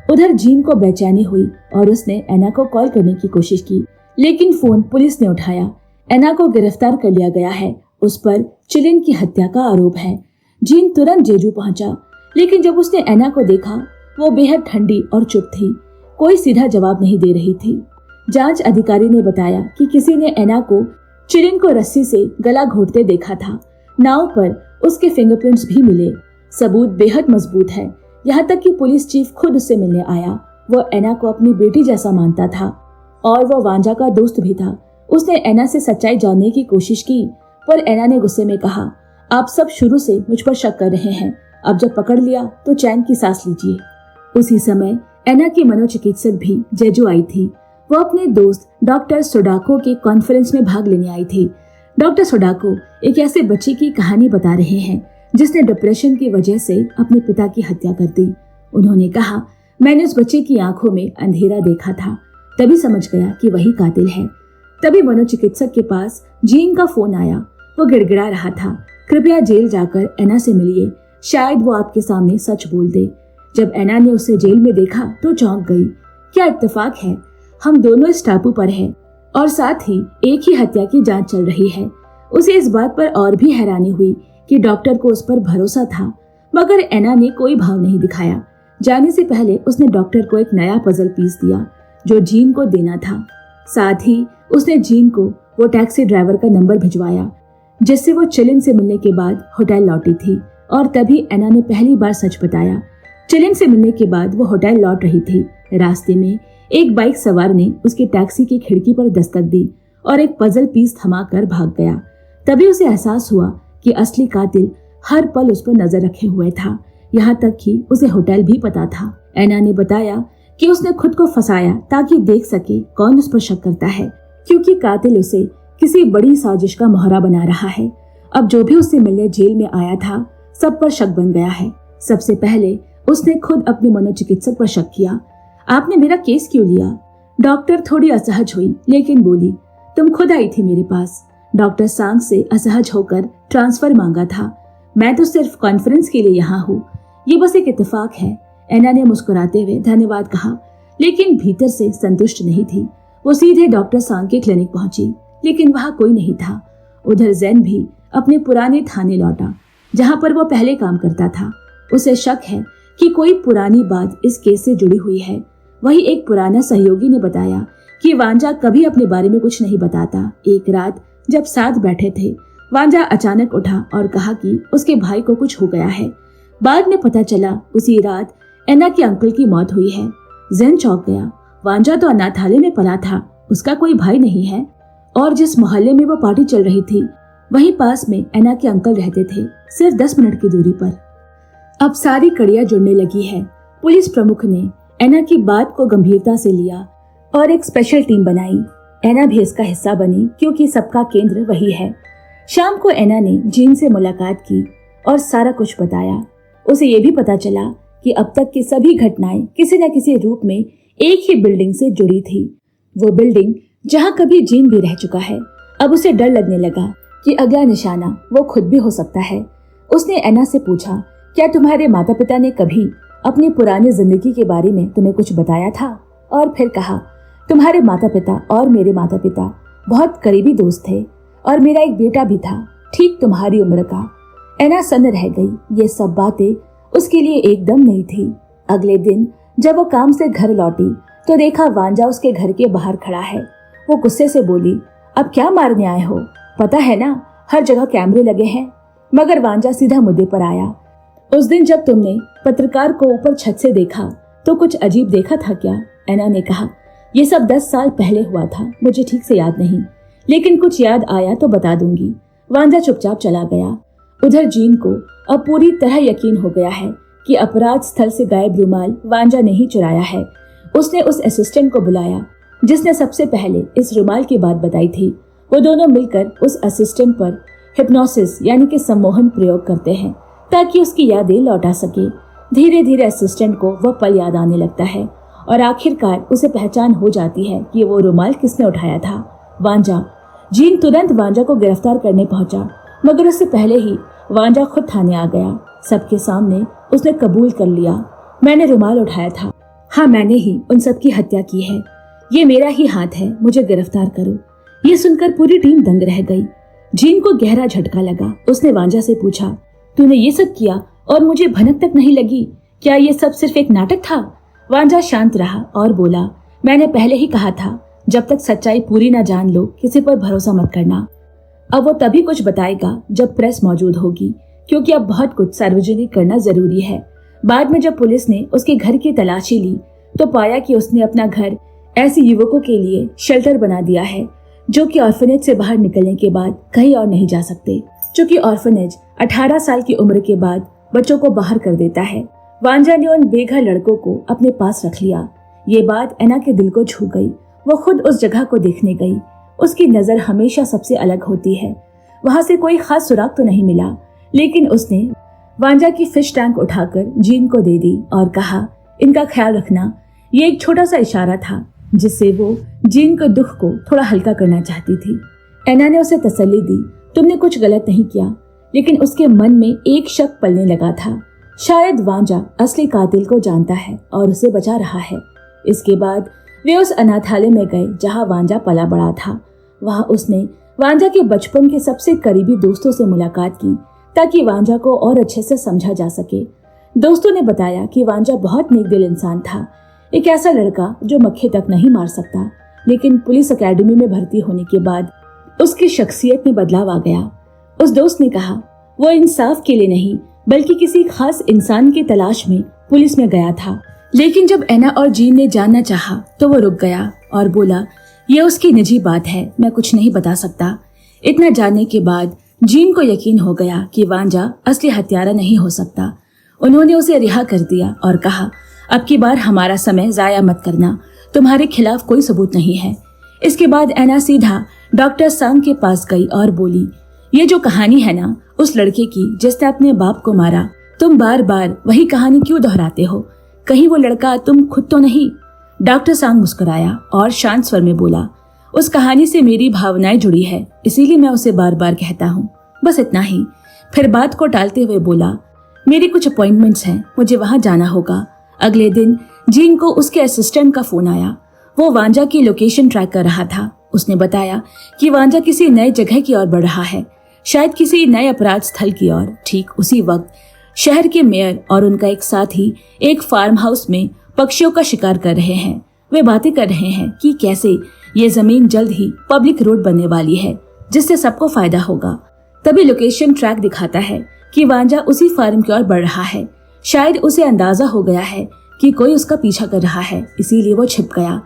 उधर जीन को बेचैनी हुई और उसने एना को कॉल करने की कोशिश की, लेकिन फोन पुलिस ने उठाया। एना को गिरफ्तार कर लिया गया है। उस पर चिलिन की हत्या का आरोप है। जीन तुरंत जेजू पहुंचा, लेकिन जब उसने एना को देखा, वो बेहद ठंडी और चुप थी। कोई सीधा जवाब नहीं दे रही थी। जांच अधिकारी ने बताया कि किसी ने एना को चिलिन को रस्सी से गला घोंटते देखा था। नाव पर उसके फिंगरप्रिंट्स भी मिले। सबूत बेहद मजबूत है, यहाँ तक कि पुलिस चीफ खुद उससे मिलने आया। वो एना को अपनी बेटी जैसा मानता था और वो वांजा का दोस्त भी था। उसने एना से सच्चाई जानने की कोशिश की, पर एना ने गुस्से में कहा, आप सब शुरू से मुझ पर शक कर रहे हैं, अब जब पकड़ लिया तो चैन की सांस लीजिए। उसी समय एना की मनोचिकित्सक भी जेजू आई थी। वो अपने दोस्त डॉक्टर सोडाको के कॉन्फ्रेंस में भाग लेने आई थी। डॉक्टर सोडाको एक ऐसे बच्चे की कहानी बता रहे हैं जिसने डिप्रेशन की वजह से अपने पिता की हत्या कर दी। उन्होंने कहा, मैंने उस बच्चे की आंखों में अंधेरा देखा था, तभी समझ गया कि वही कातिल है। तभी मनोचिकित्सक के पास जीन का फोन आया। वो गिड़गिड़ा रहा था, कृपया जेल जाकर एना से मिलिए, शायद वो आपके सामने सच बोल दे। जब एना ने उसे जेल में देखा तो चौंक गई। क्या इत्तेफाक है, हम दोनों इस टापू पर हैं और साथ ही एक ही हत्या की जांच चल रही है। उसे इस बात पर और भी हैरानी हुई कि डॉक्टर को उस पर भरोसा था, मगर एना ने कोई भाव नहीं दिखाया। जाने से पहले उसने डॉक्टर को एक नया पजल पीस दिया जो जीन को देना था। साथ ही उसने जीन को वो टैक्सी ड्राइवर का नंबर भिजवाया जिससे वो चिलिन से मिलने के बाद होटल लौटी थी, और तभी एना ने पहली बार सच बताया। चिलिन से मिलने के बाद वो होटल लौट रही थी। रास्ते में एक बाइक सवार ने उसकी टैक्सी की खिड़की पर दस्तक दी और एक पजल पीस थमाकर भाग गया। तभी उसे एहसास हुआ कि असली कातिल हर पल उस पर नजर रखे हुए था, यहाँ तक कि उसे होटल भी पता था। एना ने बताया कि उसने खुद को फंसाया ताकि देख सके कौन उस पर शक करता है, क्योंकि कातिल उसे किसी बड़ी साजिश का मोहरा बना रहा है। अब जो भी उससे मिलने जेल में आया था सब पर शक बन गया है। सबसे पहले उसने खुद अपने मनोचिकित्सक पर शक किया। आपने मेरा केस क्यों लिया? डॉक्टर थोड़ी असहज हुई लेकिन बोली, तुम खुद आई थी मेरे पास। डॉक्टर सांग से असहज होकर ट्रांसफर मांगा था। मैं तो सिर्फ कॉन्फ्रेंस के लिए यहाँ हूँ, ये बस एक इत्तेफाक है। एना ने मुस्कुराते हुए धन्यवाद कहा, लेकिन भीतर से संतुष्ट नहीं थी। वो सीधे डॉक्टर सांग के क्लिनिक पहुंची, लेकिन वहाँ कोई नहीं था। उधर जैन भी अपने पुराने थाने लौटा जहाँ पर वो पहले काम करता था। उसे शक है कि कोई पुरानी बात इस केस से जुड़ी हुई है। वही एक पुराना सहयोगी ने बताया कि वांजा कभी अपने बारे में कुछ नहीं बताता। एक रात जब साथ बैठे थे, वांजा अचानक उठा और कहा कि उसके भाई को कुछ हो गया है। बाद में पता चला उसी रात एना के अंकल की मौत हुई है। जैन चौंक गया। वांजा तो अनाथालय में पला था, उसका कोई भाई नहीं है। और जिस मोहल्ले में वो पार्टी चल रही थी वहीं पास में एना के अंकल रहते थे, सिर्फ 10 मिनट की दूरी पर। अब सारी कड़ियां जुड़ने लगी है। पुलिस प्रमुख ने एना की बात को गंभीरता से लिया और एक स्पेशल टीम बनाई। एना भी इसका हिस्सा बनी क्योंकि सबका केंद्र वही है। शाम को एना ने जीन से मुलाकात की और सारा कुछ बताया। उसे ये भी पता चला कि अब तक की सभी घटनाएं किसी न किसी रूप में एक ही बिल्डिंग से जुड़ी थी। वो बिल्डिंग जहाँ कभी जीन भी रह चुका है। अब उसे डर लगने लगा कि अगला निशाना वो खुद भी हो सकता है। उसने एना से पूछा, क्या तुम्हारे माता पिता ने कभी अपनी पुरानी जिंदगी के बारे में तुम्हें कुछ बताया था? और फिर कहा, तुम्हारे माता पिता और मेरे माता पिता बहुत करीबी दोस्त थे और मेरा एक बेटा भी था, ठीक तुम्हारी उम्र का। एना सन्न रह गई। ये सब बातें उसके लिए एकदम नहीं थी। अगले दिन जब वो काम से घर लौटी तो देखा वांजा उसके घर के बाहर खड़ा है। वो गुस्से से बोली, अब क्या मारने आए हो? पता है ना हर जगह कैमरे लगे हैं। मगर वांजा सीधा मुद्दे पर आया। उस दिन जब तुमने पत्रकार को ऊपर छत से देखा तो कुछ अजीब देखा था क्या? एना ने कहा, ये सब 10 साल पहले हुआ था, मुझे ठीक से याद नहीं, लेकिन कुछ याद आया तो बता दूंगी। वांजा चुपचाप चला गया। उधर जीन को अब पूरी तरह यकीन हो गया है कि अपराध स्थल से गायब रुमाल वांजा ने ही चुराया है। उसने उस असिस्टेंट को बुलाया जिसने सबसे पहले इस रुमाल की बात बताई थी। वो दोनों मिलकर उस असिस्टेंट पर हिप्नोसिस यानी कि सम्मोहन प्रयोग करते हैं ताकि उसकी यादें लौटा सके। धीरे धीरे असिस्टेंट को वह पल याद आने लगता है और आखिरकार उसे पहचान हो जाती है कि वो रुमाल किसने उठाया था, वांजा। जीन तुरंत वांजा को गिरफ्तार करने पहुंचा, मगर उससे पहले ही वांजा खुद थाने आ गया। सबके सामने उसने कबूल कर लिया, मैंने रुमाल उठाया था। हाँ, मैंने ही उन सब की हत्या की है। ये मेरा ही हाथ है, मुझे गिरफ्तार करो। ये सुनकर पूरी टीम दंग रह गई। जीन को गहरा झटका लगा। उसने वांजा से पूछा, तूने ये सब किया और मुझे भनक तक नहीं लगी? क्या ये सब सिर्फ एक नाटक था? वांजा शांत रहा और बोला, मैंने पहले ही कहा था, जब तक सच्चाई पूरी ना जान लो किसी पर भरोसा मत करना। अब वो तभी कुछ बताएगा जब प्रेस मौजूद होगी, क्योंकि अब बहुत कुछ सार्वजनिक करना जरूरी है। बाद में जब पुलिस ने उसके घर की तलाशी ली तो पाया कि उसने अपना घर ऐसे युवकों के लिए शेल्टर बना दिया है जो कि ऑर्फनेज से बाहर निकलने के बाद कहीं और नहीं जा सकते, क्योंकि ऑर्फनेज 18 साल की उम्र के बाद बच्चों को बाहर कर देता है। वांजा ने उन बेघर लड़कों को अपने पास रख लिया। ये बात एना के दिल को छू गई। वो खुद उस जगह को देखने गई। उसकी नजर हमेशा सबसे अलग होती है। वहां से कोई खास सुराग तो नहीं मिला, लेकिन उसने वांजा की फिश टैंक उठाकर जीन को दे दी और कहा, इनका ख्याल रखना। ये एक छोटा सा इशारा था जिससे वो जीन के दुख को थोड़ा हल्का करना चाहती थी। एना ने उसे तसल्ली दी, तुमने कुछ गलत नहीं किया, लेकिन उसके मन में एक शक पलने लगा था। शायद वांजा असली कातिल को जानता है और उसे बचा रहा है। इसके बाद वे उस अनाथालय में गए जहां वांजा पला बड़ा था। वहां उसने वांजा के बचपन के सबसे करीबी दोस्तों से मुलाकात की ताकि वांजा को और अच्छे से समझा जा सके। दोस्तों ने बताया कि वांजा बहुत नेकदिल इंसान था, एक ऐसा लड़का जो मक्खी तक नहीं मार सकता। लेकिन पुलिस अकेडमी में भर्ती होने के बाद उसकी शख्सियत में बदलाव आ गया। उस दोस्त ने कहा वो इंसाफ के लिए नहीं बल्कि किसी खास इंसान की तलाश में पुलिस में गया था। लेकिन जब एना और जीन ने जानना चाहा तो वो रुक गया और बोला ये उसकी निजी बात है, मैं कुछ नहीं बता सकता। इतना जानने के बाद जीन को यकीन हो गया कि वांजा असली हत्यारा नहीं हो सकता। उन्होंने उसे रिहा कर दिया और कहा अब की बार हमारा समय जाया मत करना, तुम्हारे खिलाफ कोई सबूत नहीं है। इसके बाद एना सीधा डॉक्टर सांग के पास गई और बोली ये जो कहानी है ना उस लड़के की जिसने अपने बाप को मारा, तुम बार बार वही कहानी क्यों दोहराते हो? कहीं वो लड़का तुम खुद तो नहीं? डॉक्टर सांग मुस्कुराया और शांत स्वर में बोला उस कहानी से मेरी भावनाएं जुड़ी है, इसीलिए मैं उसे बार बार कहता हूँ, बस इतना ही। फिर बात को टालते हुए बोला मेरी कुछ अपॉइंटमेंट्स हैं, मुझे वहां जाना होगा। अगले दिन जीन को उसके असिस्टेंट का फोन आया। वो वांजा की लोकेशन ट्रैक कर रहा था। उसने बताया कि वांजा किसी नए जगह की ओर बढ़ रहा है, शायद किसी नए अपराध स्थल की ओर। ठीक उसी वक्त शहर के मेयर और उनका एक साथी एक फार्म हाउस में पक्षियों का शिकार कर रहे हैं। वे बातें कर रहे हैं कि कैसे ये जमीन जल्द ही पब्लिक रोड बनने वाली है जिससे सबको फायदा होगा। तभी लोकेशन ट्रैक दिखाता है कि वांजा उसी फार्म की ओर बढ़ रहा है। शायद उसे अंदाजा हो गया है कि कोई उसका पीछा कर रहा है, इसीलिए वो छिप गया।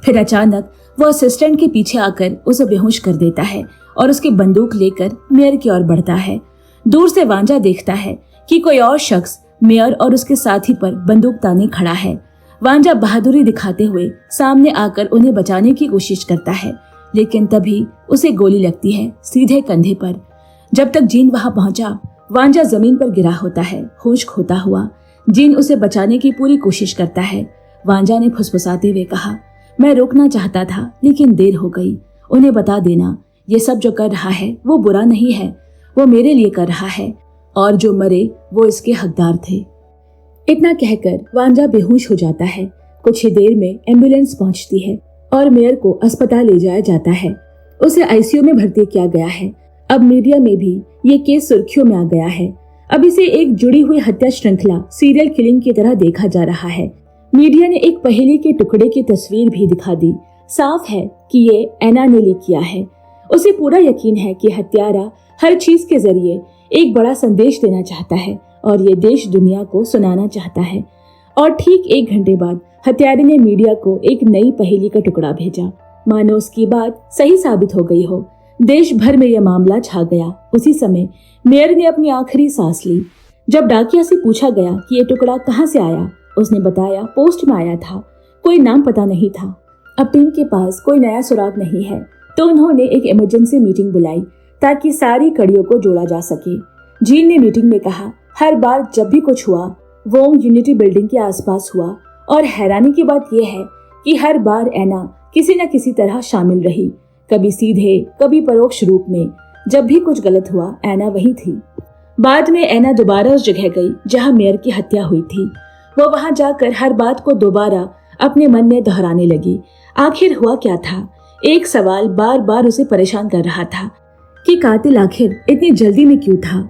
फिर अचानक वो असिस्टेंट के पीछे आकर उसे बेहोश कर देता है और उसकी बंदूक लेकर मेयर की ओर बढ़ता है। दूर से वांजा देखता है कि कोई और शख्स मेयर और उसके साथी पर बंदूक ताने खड़ा है। वांजा बहादुरी दिखाते हुए सामने आकर उन्हें बचाने की कोशिश करता है, लेकिन तभी उसे गोली लगती है सीधे कंधे पर। जब तक जीन वहां पहुंचा, वांजा जमीन पर गिरा होता है, होश खोता हुआ। जीन उसे बचाने की पूरी कोशिश करता है। वांजा ने फुसफुसाते हुए कहा मैं रोकना चाहता था लेकिन देर हो गई। उन्हें बता देना ये सब जो कर रहा है वो बुरा नहीं है, वो मेरे लिए कर रहा है और जो मरे वो इसके हकदार थे। इतना कहकर वांजा बेहोश हो जाता है। कुछ ही देर में एम्बुलेंस पहुंचती है और मेयर को अस्पताल ले जाया जाता है। उसे आईसीयू में भर्ती किया गया है। अब मीडिया में भी ये केस सुर्खियों में आ गया है। अब इसे एक जुड़ी हुई हत्या श्रृंखला सीरियल किलिंग की तरह देखा जा रहा है। मीडिया ने एक पहेली के टुकड़े की तस्वीर भी दिखा दी। साफ है कि ये एना ने लीक किया है। उसे पूरा यकीन है कि हत्यारा हर चीज के जरिए एक बड़ा संदेश देना चाहता है और ये देश दुनिया को सुनाना चाहता है। और ठीक 1 घंटे बाद हत्यारे ने मीडिया को एक नई पहेली का टुकड़ा भेजा। मानो उसकी बात सही साबित हो गई हो। देश भर में यह मामला छा गया। उसी समय मेयर ने अपनी आखिरी सांस ली। जब डाकिया से पूछा गया कि ये टुकड़ा कहाँ से आया, उसने बताया पोस्ट में आया था। कोई नाम पता नहीं था। अब टीम के पास कोई नया सुराग नहीं है, तो उन्होंने एक इमरजेंसी मीटिंग बुलाई ताकि सारी कड़ियों को जोड़ा जा सके। जीन ने मीटिंग में कहा हर बार जब भी कुछ हुआ वो यूनिटी बिल्डिंग के आसपास हुआ, और हैरानी की बात यह है कि हर बार एना किसी न किसी तरह शामिल रही, कभी सीधे कभी परोक्ष रूप में। जब भी कुछ गलत हुआ एना वही थी। बाद में एना दोबारा उस जगह गई जहां मेयर की हत्या हुई थी। वो वहां जाकर हर बात को दोबारा अपने मन में दोहराने लगी। आखिर हुआ क्या था? एक सवाल बार बार उसे परेशान कर रहा था कि कातिल आखिर इतनी जल्दी में क्यों था।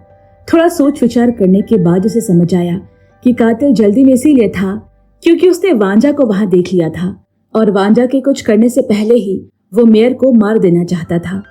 थोड़ा सोच विचार करने के बाद उसे समझ आया कि कातिल जल्दी में इसीलिए था क्योंकि उसने वांजा को वहां देख लिया था और वांजा के कुछ करने से पहले ही वो मेयर को मार देना चाहता था।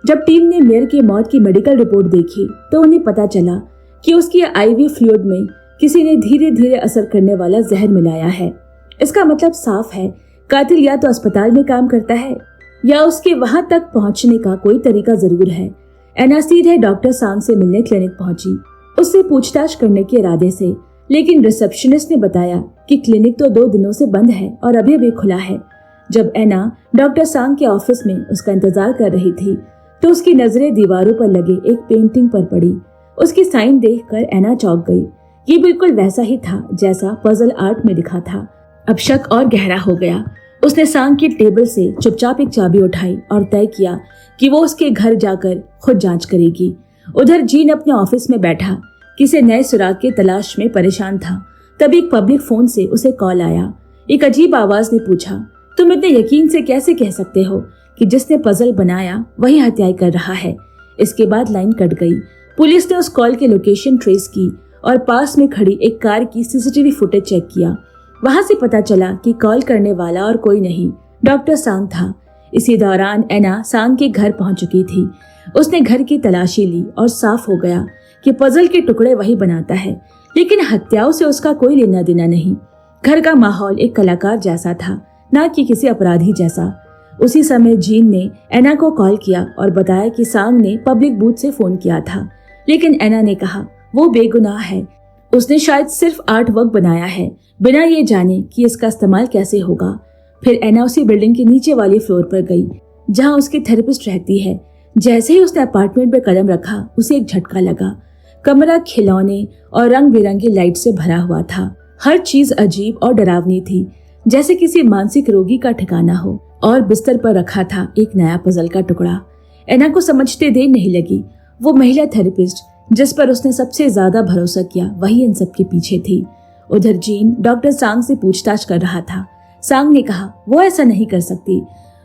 जब टीम ने मेयर की मौत की मेडिकल रिपोर्ट देखी तो उन्हें पता चला कि उसकी आईवी फ्लूइड में किसी ने धीरे धीरे असर करने वाला जहर मिलाया है। इसका मतलब साफ है, कातिल या तो अस्पताल में काम करता है या उसके वहां तक पहुंचने का कोई तरीका जरूर है। एना सीधे डॉक्टर सांग से मिलने क्लिनिक पहुंची, उससे पूछताछ करने के इरादे से, लेकिन रिसेप्शनिस्ट ने बताया कि क्लिनिक तो 2 दिनों से बंद है और अभी भी खुला है। जब एना डॉक्टर सांग के ऑफिस में उसका इंतजार कर रही थी तो उसकी नजरें दीवारों पर लगे एक पेंटिंग पर पड़ी। उसकी साइन देखकर एना चौंक गई। ये बिल्कुल वैसा ही था जैसा पजल आर्ट में दिखा था। अब शक और गहरा हो गया। उसने सांग की टेबल से चुपचाप एक चाबी उठाई और तय किया कि वो उसके घर जाकर खुद जांच करेगी। उधर जीन अपने ऑफिस में बैठा किसी नए सुराग की तलाश में परेशान था। तभी एक पब्लिक फोन से उसे कॉल आया। एक अजीब आवाज ने पूछा, तुम इतने यकीन से कैसे कह सकते हो कि जिसने पजल बनाया वही हत्याएं कर रहा है? इसके बाद लाइन कट गई। पुलिस ने उस कॉल की लोकेशन ट्रेस की और पास में खड़ी एक कार की सीसीटीवी फुटेज चेक किया। वहां से पता चला कि कॉल करने वाला और कोई नहीं, डॉक्टर सांग था। इसी दौरान एना सांग के घर पहुंच चुकी थी। उसने घर की तलाशी ली और साफ हो गया कि पजल के टुकड़े वही बनाता है, लेकिन हत्याओं से उसका कोई लेना देना नहीं। घर का माहौल एक कलाकार जैसा था, ना कि किसी अपराधी जैसा। उसी समय जीन ने एना को कॉल किया और बताया कि सांग ने पब्लिक बूथ से फोन किया था, लेकिन एना ने कहा वो बेगुनाह है, उसने शायद सिर्फ आर्ट वर्क बनाया है, बिना ये जाने कि इसका इस्तेमाल कैसे होगा। फिर एना उसी बिल्डिंग के नीचे वाली फ्लोर पर गई जहां उसकी थेरेपिस्ट रहती है। जैसे ही उसने अपार्टमेंट में कदम रखा, उसे एक झटका लगा। कमरा खिलौने और रंग बिरंगी लाइट से भरा हुआ था। हर चीज अजीब और डरावनी थी, जैसे किसी मानसिक रोगी का ठिकाना हो। और बिस्तर पर रखा था एक नया पजल का टुकड़ा। एना को समझते देर नहीं लगी। वो महिला थेरेपिस्ट जिस पर उसने सबसे ज्यादा भरोसा किया, वही इन सब के पीछे थी। उधर जीन डॉक्टर सांग से पूछताछ कर रहा था। सांग ने कहा वो ऐसा नहीं कर सकती,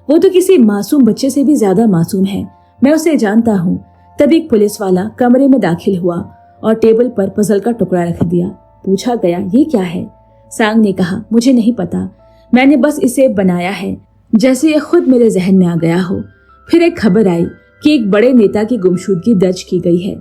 वो तो किसी मासूम बच्चे से भी ज्यादा मासूम है, मैं उसे जानता हूँ। तभी एक पुलिस वाला कमरे में दाखिल हुआ और टेबल पर पजल का टुकड़ा रख दिया। पूछा गया ये क्या है? सांग ने कहा मुझे नहीं पता, मैंने बस इसे बनाया है जैसे ये खुद मेरे जहन में आ गया हो। फिर एक खबर आई कि एक बड़े नेता की गुमशुदगी दर्ज की गई है।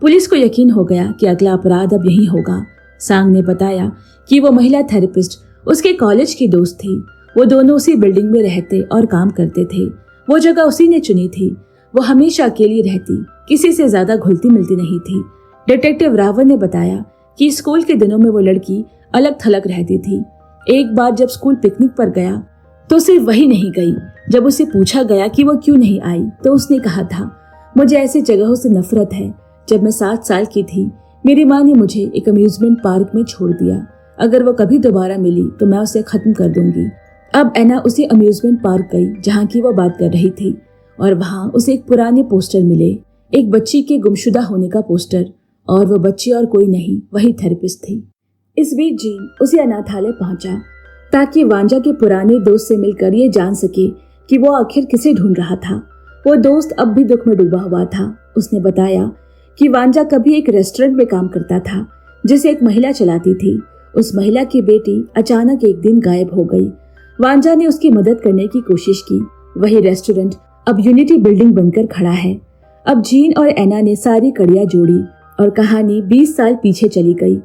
पुलिस को यकीन हो गया कि अगला अपराध अब यही होगा। सांग ने बताया कि वो महिला थेरेपिस्ट उसके कॉलेज की दोस्त थी। वो दोनों उसी बिल्डिंग में रहते और काम करते थे। वो जगह उसी ने चुनी थी। वो हमेशा अकेली रहती, किसी से ज्यादा घुलती मिलती नहीं थी। डिटेक्टिव रावण ने बताया कि स्कूल के दिनों में वो लड़की अलग थलग रहती थी। एक बार जब स्कूल पिकनिक पर गया तो सिर्फ वही नहीं गई। जब उसे पूछा गया कि वो क्यों नहीं आई तो उसने कहा था मुझे ऐसी जगहों से नफरत है। जब मैं 7 साल की थी मेरी माँ ने मुझे एक अम्यूजमेंट पार्क में छोड़ दिया। अगर वो कभी दोबारा मिली तो मैं उसे खत्म कर दूंगी। अब एना उसी अम्यूजमेंट पार्क गई जहाँ की वो बात कर रही थी और वहाँ उसे एक पुराने पोस्टर मिले, एक बच्ची के गुमशुदा होने का पोस्टर, और वो बच्ची और कोई नहीं, वही थेरेपिस्ट थी। इस बीच जीन उसी अनाथालय पहुंचा ताकि वांजा के पुराने दोस्त से मिलकर ये जान सके कि वो आखिर किसे ढूंढ रहा था। वो दोस्त अब भी दुख में डूबा हुआ था। उसने बताया कि वांजा कभी एक रेस्टोरेंट में काम करता था जिसे एक महिला चलाती थी। उस महिला की बेटी अचानक एक दिन गायब हो गई। वांजा ने उसकी मदद करने की कोशिश की। वही रेस्टोरेंट अब यूनिटी बिल्डिंग बनकर खड़ा है। अब जीन और एना ने सारी कड़ियां जोड़ी और कहानी 20 साल पीछे चली गई।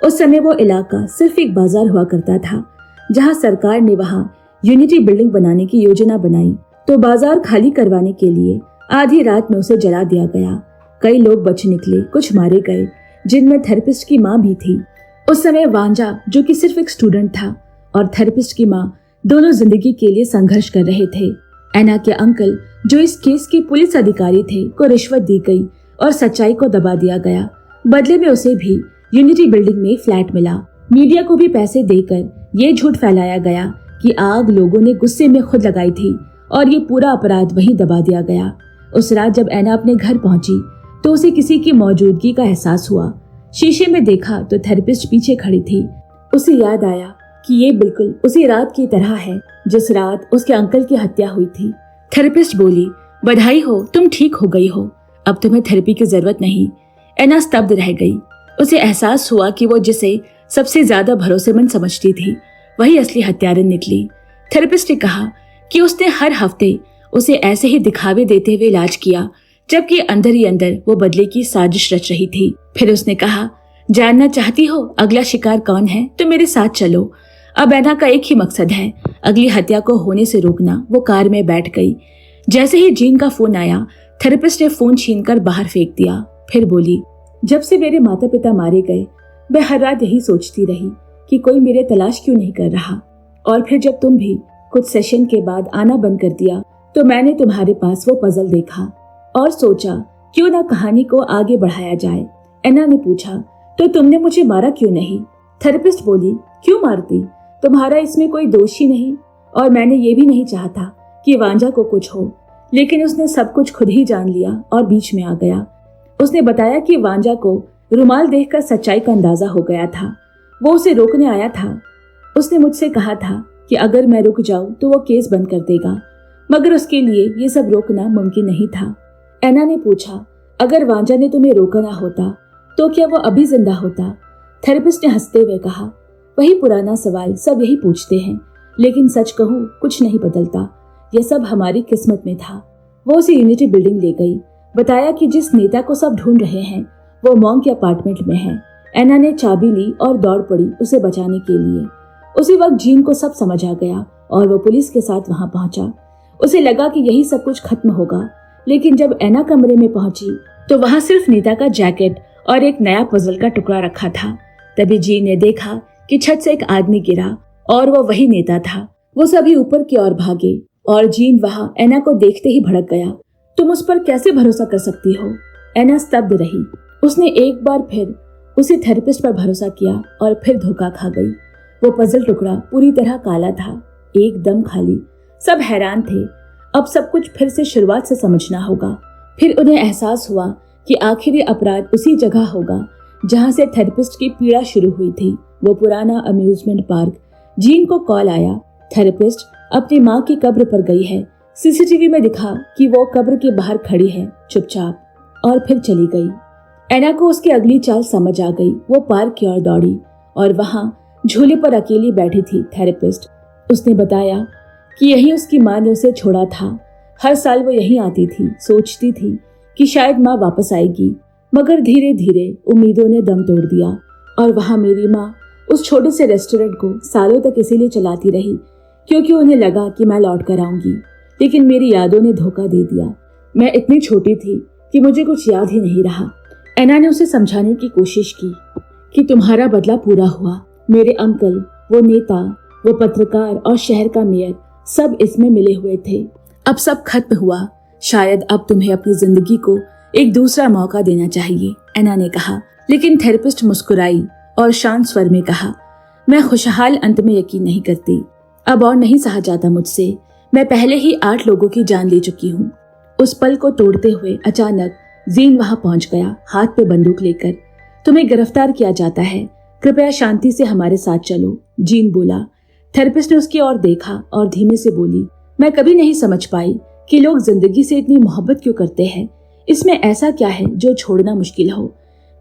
उस समय वो इलाका सिर्फ एक बाजार हुआ करता था जहां सरकार ने वहां यूनिटी बिल्डिंग बनाने की योजना बनाई तो बाजार खाली करवाने के लिए आधी रात में उसे जला दिया गया। कई लोग बच निकले, कुछ मारे गए, जिनमें थेरेपिस्ट की माँ भी थी। उस समय वांजा जो कि सिर्फ एक स्टूडेंट था और थेरेपिस्ट की माँ दोनों जिंदगी के लिए संघर्ष कर रहे थे। एना के अंकल जो इस केस के पुलिस अधिकारी थे को रिश्वत दी गई और सच्चाई को दबा दिया गया। बदले में उसे भी यूनिटी बिल्डिंग में फ्लैट मिला। मीडिया को भी पैसे देकर ये झूठ फैलाया गया कि आग लोगों ने गुस्से में खुद लगाई थी और ये पूरा अपराध वहीं दबा दिया गया। उस रात जब एना अपने घर पहुंची तो उसे किसी की मौजूदगी का एहसास हुआ। शीशे में देखा तो थेरेपिस्ट पीछे खड़ी थी। उसे याद आया कि ये बिल्कुल उसी रात की तरह है जिस रात उसके अंकल की हत्या हुई थी। थेरेपिस्ट बोली, बधाई हो, तुम ठीक हो गई हो, अब तुम्हें थेरेपी की जरूरत नहीं। एना स्तब्ध रह गई। उसे एहसास हुआ कि वो जिसे सबसे ज्यादा भरोसेमंद समझती थी वही असली हत्यारिन निकली। थेरेपिस्ट ने कहा कि उसने हर हफ्ते उसे ऐसे ही दिखावे देते हुए इलाज किया जबकि अंदर ही अंदर वो बदले की साजिश रच रही थी। फिर उसने कहा, जानना चाहती हो अगला शिकार कौन है तो मेरे साथ चलो। अब एना का एक ही मकसद है, अगली हत्या को होने से रोकना। वो कार में बैठ गई। जैसे ही जीन का फोन आया थेरेपिस्ट ने फोन छीनकर बाहर फेंक दिया। फिर बोली, जब से मेरे माता पिता मारे गए मैं हर रात यही सोचती रही कि कोई मेरे तलाश क्यों नहीं कर रहा। और फिर जब तुम भी कुछ सेशन के बाद आना बंद कर दिया तो मैंने तुम्हारे पास वो पजल देखा और सोचा क्यों ना कहानी को आगे बढ़ाया जाए। एना ने पूछा, तो तुमने मुझे मारा क्यों नहीं? थेरेपिस्ट बोली, क्यों मारती, तुम्हारा इसमें कोई दोष ही नहीं और मैंने ये भी नहीं चाहता कि वांजा को कुछ हो, लेकिन उसने सब कुछ खुद ही जान लिया और बीच में आ गया। उसने बताया कि वांजा को रुमाल देखकर सच्चाई का अंदाजा हो गया था। वो उसे रोकने आया था। उसने मुझसे कहा था कि अगर मैं रुक जाऊं तो वो केस बंद कर देगा, मगर उसके लिए ये सब रोकना मुमकिन नहीं था। एना ने पूछा, अगर वांजा ने तुम्हें रोका ना होता तो क्या वो अभी जिंदा होता? थेरेपिस्ट ने हंसते हुए कहा, वही पुराना सवाल, सब यही पूछते हैं, लेकिन सच कहूँ कुछ नहीं बदलता। यह सब हमारी किस्मत में था। वो उसे यूनिटी बिल्डिंग ले गई, बताया कि जिस नेता को सब ढूंढ रहे हैं वो मॉन्क के अपार्टमेंट में है। एना ने चाबी ली और दौड़ पड़ी उसे बचाने के लिए। उसी वक्त जीन को सब समझ आ गया और वो पुलिस के साथ वहां पहुंचा। उसे लगा कि यही सब कुछ खत्म होगा, लेकिन जब एना कमरे में पहुंची तो वहां सिर्फ नीता का जैकेट और एक नया पजल का टुकड़ा रखा था। तभी जीन ने देखा कि छत से एक आदमी गिरा और वो वही नेता था। वो सभी ऊपर की ओर भागे और जीन वहां एना को देखते ही भड़क गया। तुम उस पर कैसे भरोसा कर सकती हो? एना स्तब्ध रही। उसने एक बार फिर उसी थेरेपिस्ट पर भरोसा किया और फिर धोखा खा गई। वो पजल टुकड़ा पूरी तरह काला था, एकदम खाली। सब हैरान थे। अब सब कुछ फिर से शुरुआत से समझना होगा। फिर उन्हें एहसास हुआ कि आखिर ये अपराध उसी जगह होगा जहां से थेरेपिस्ट की पीड़ा शुरू हुई थी, वो पुराना अम्यूजमेंट पार्क। जीन को कॉल आया, थेरेपिस्ट अपनी माँ की कब्र पर गई है। सीसीटीवी में दिखा कि वो कब्र के बाहर खड़ी है चुपचाप, और फिर चली गई। एना को उसकी अगली चाल समझ आ गई। वो पार्क की ओर दौड़ी और वहां झूले पर अकेली बैठी थी थेरेपिस्ट। उसने बताया कि यही उसकी माँ ने उसे छोड़ा था। हर साल वो यहीं आती थी, सोचती थी कि शायद माँ वापस आएगी, मगर धीरे धीरे उम्मीदों ने दम तोड़ दिया। और वहां मेरी माँ उस छोटे से रेस्टोरेंट को सालों तक इसीलिए चलाती रही क्योंकि उन्हें लगा कि मैं लौट कर आऊंगी, लेकिन मेरी यादों ने धोखा दे दिया। मैं इतनी छोटी थी कि मुझे कुछ याद ही नहीं रहा। एना ने उसे समझाने की कोशिश की कि तुम्हारा बदला पूरा हुआ। मेरे अंकल, वो नेता, वो पत्रकार और शहर का मेयर, सब इसमें मिले हुए थे। अब सब खत्म हुआ। शायद अब तुम्हें अपनी जिंदगी को एक दूसरा मौका देना चाहिए, एना ने कहा। लेकिन थेरेपिस्ट मुस्कुराई और शांत स्वर में कहा, मैं खुशहाल अंत में यकीन नहीं करती। अब और नहीं सहा जाता मुझसे। मैं पहले ही 8 लोगों की जान ले चुकी हूँ। उस पल को तोड़ते हुए अचानक जीन वहां पहुंच गया, हाथ पे बंदूक लेकर। तुम्हें गिरफ्तार किया जाता है, कृपया शांति से हमारे साथ चलो, जीन बोला। थेरेपिस्ट ने उसकी ओर देखा और धीमे से बोली, मैं कभी नहीं समझ पाई कि लोग जिंदगी से इतनी मोहब्बत क्यों करते हैं। इसमें ऐसा क्या है जो छोड़ना मुश्किल हो?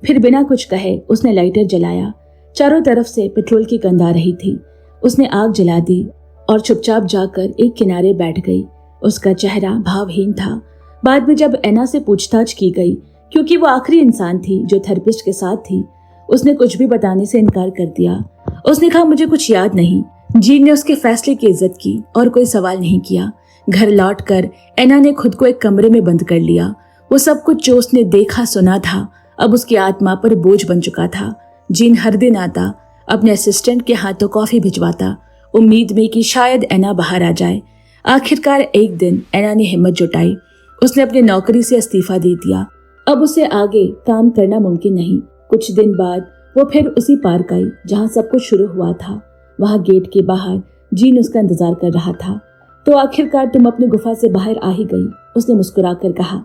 फिर बिना कुछ कहे उसने लाइटर जलाया। चारों तरफ से पेट्रोल की गंध आ रही थी। उसने आग जला दी और चुपचाप जाकर एक किनारे बैठ गई। उसका चेहरा भावहीन था। बाद में जब एना से पूछताछ की गई, क्योंकि वो आखिरी इंसान थी जो थेरेपिस्ट के साथ थी, उसने कुछ भी बताने से इनकार कर दिया। उसने कहा, मुझे कुछ याद नहीं। जीन ने उसके फैसले की इज्जत की और कोई सवाल नहीं किया। घर लौटकर एना ने खुद को एक कमरे में बंद कर लिया। वो सब कुछ जो उसने देखा सुना था अब उसकी आत्मा पर बोझ बन चुका था। जीन हर दिन आता, अपने असिस्टेंट के हाथों कॉफी भिजवाता, उम्मीद में कि शायद एना बाहर आ जाए। आखिरकार एक दिन एना ने हिम्मत जुटाई। उसने अपनी नौकरी से इस्तीफा दे दिया। अब उसे आगे काम करना मुमकिन नहीं। कुछ दिन बाद वो फिर उसी पार्क आई जहाँ सब कुछ शुरू हुआ था। वहाँ गेट के बाहर जीन उसका इंतजार कर रहा था। तो आखिरकार तुम अपनी गुफा से बाहर आ ही गई, उसने मुस्कुराकर कहा।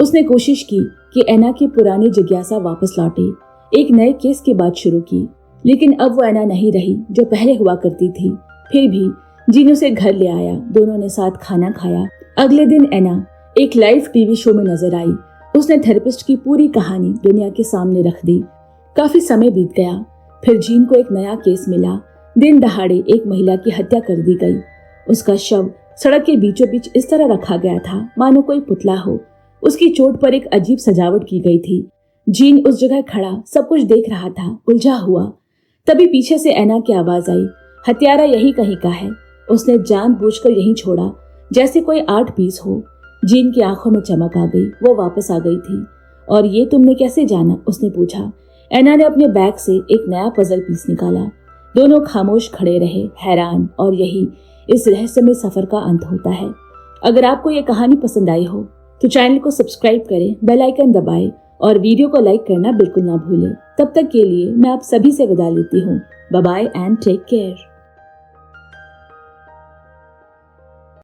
उसने कोशिश की कि एना की पुरानी जिज्ञासा वापस लौटे, एक नए केस की बात शुरू की, लेकिन अब वो एना नहीं रही जो पहले हुआ करती थी। फिर भी जीन उसे घर ले आया। दोनों ने साथ खाना खाया। अगले दिन एना एक लाइव टीवी शो में नजर आई। उसने थेरेपिस्ट की पूरी कहानी दुनिया के सामने रख दी। काफी समय बीत गया। फिर जीन को एक नया केस मिला। दिन दहाड़े एक महिला की हत्या कर दी गई। उसका शव सड़क के बीचों बीच इस तरह रखा गया था मानो कोई पुतला हो। उसकी चोट पर एक अजीब सजावट की गई थी। जीन उस जगह खड़ा सब कुछ देख रहा था, उलझा हुआ। तभी पीछे से एना की आवाज आई, हत्यारा यही कहीं का है। उसने जानबूझकर यहीं छोड़ा जैसे कोई 8 पीस हो। जीन की आंखों में चमक आ गई। वो वापस आ गई थी। और ये तुमने कैसे जाना, उसने पूछा। एना ने अपने बैग से एक नया पजल पीस निकाला। दोनों खामोश खड़े रहे, हैरान। और यही इस रहस्यमय सफर का अंत होता है। अगर आपको ये कहानी पसंद आई हो तो चैनल को सब्सक्राइब करें, बेल आइकन दबाएं और वीडियो को लाइक करना बिल्कुल ना भूलें। तब तक के लिए मैं आप सभी से विदा लेती हूँ। Bye bye and take care.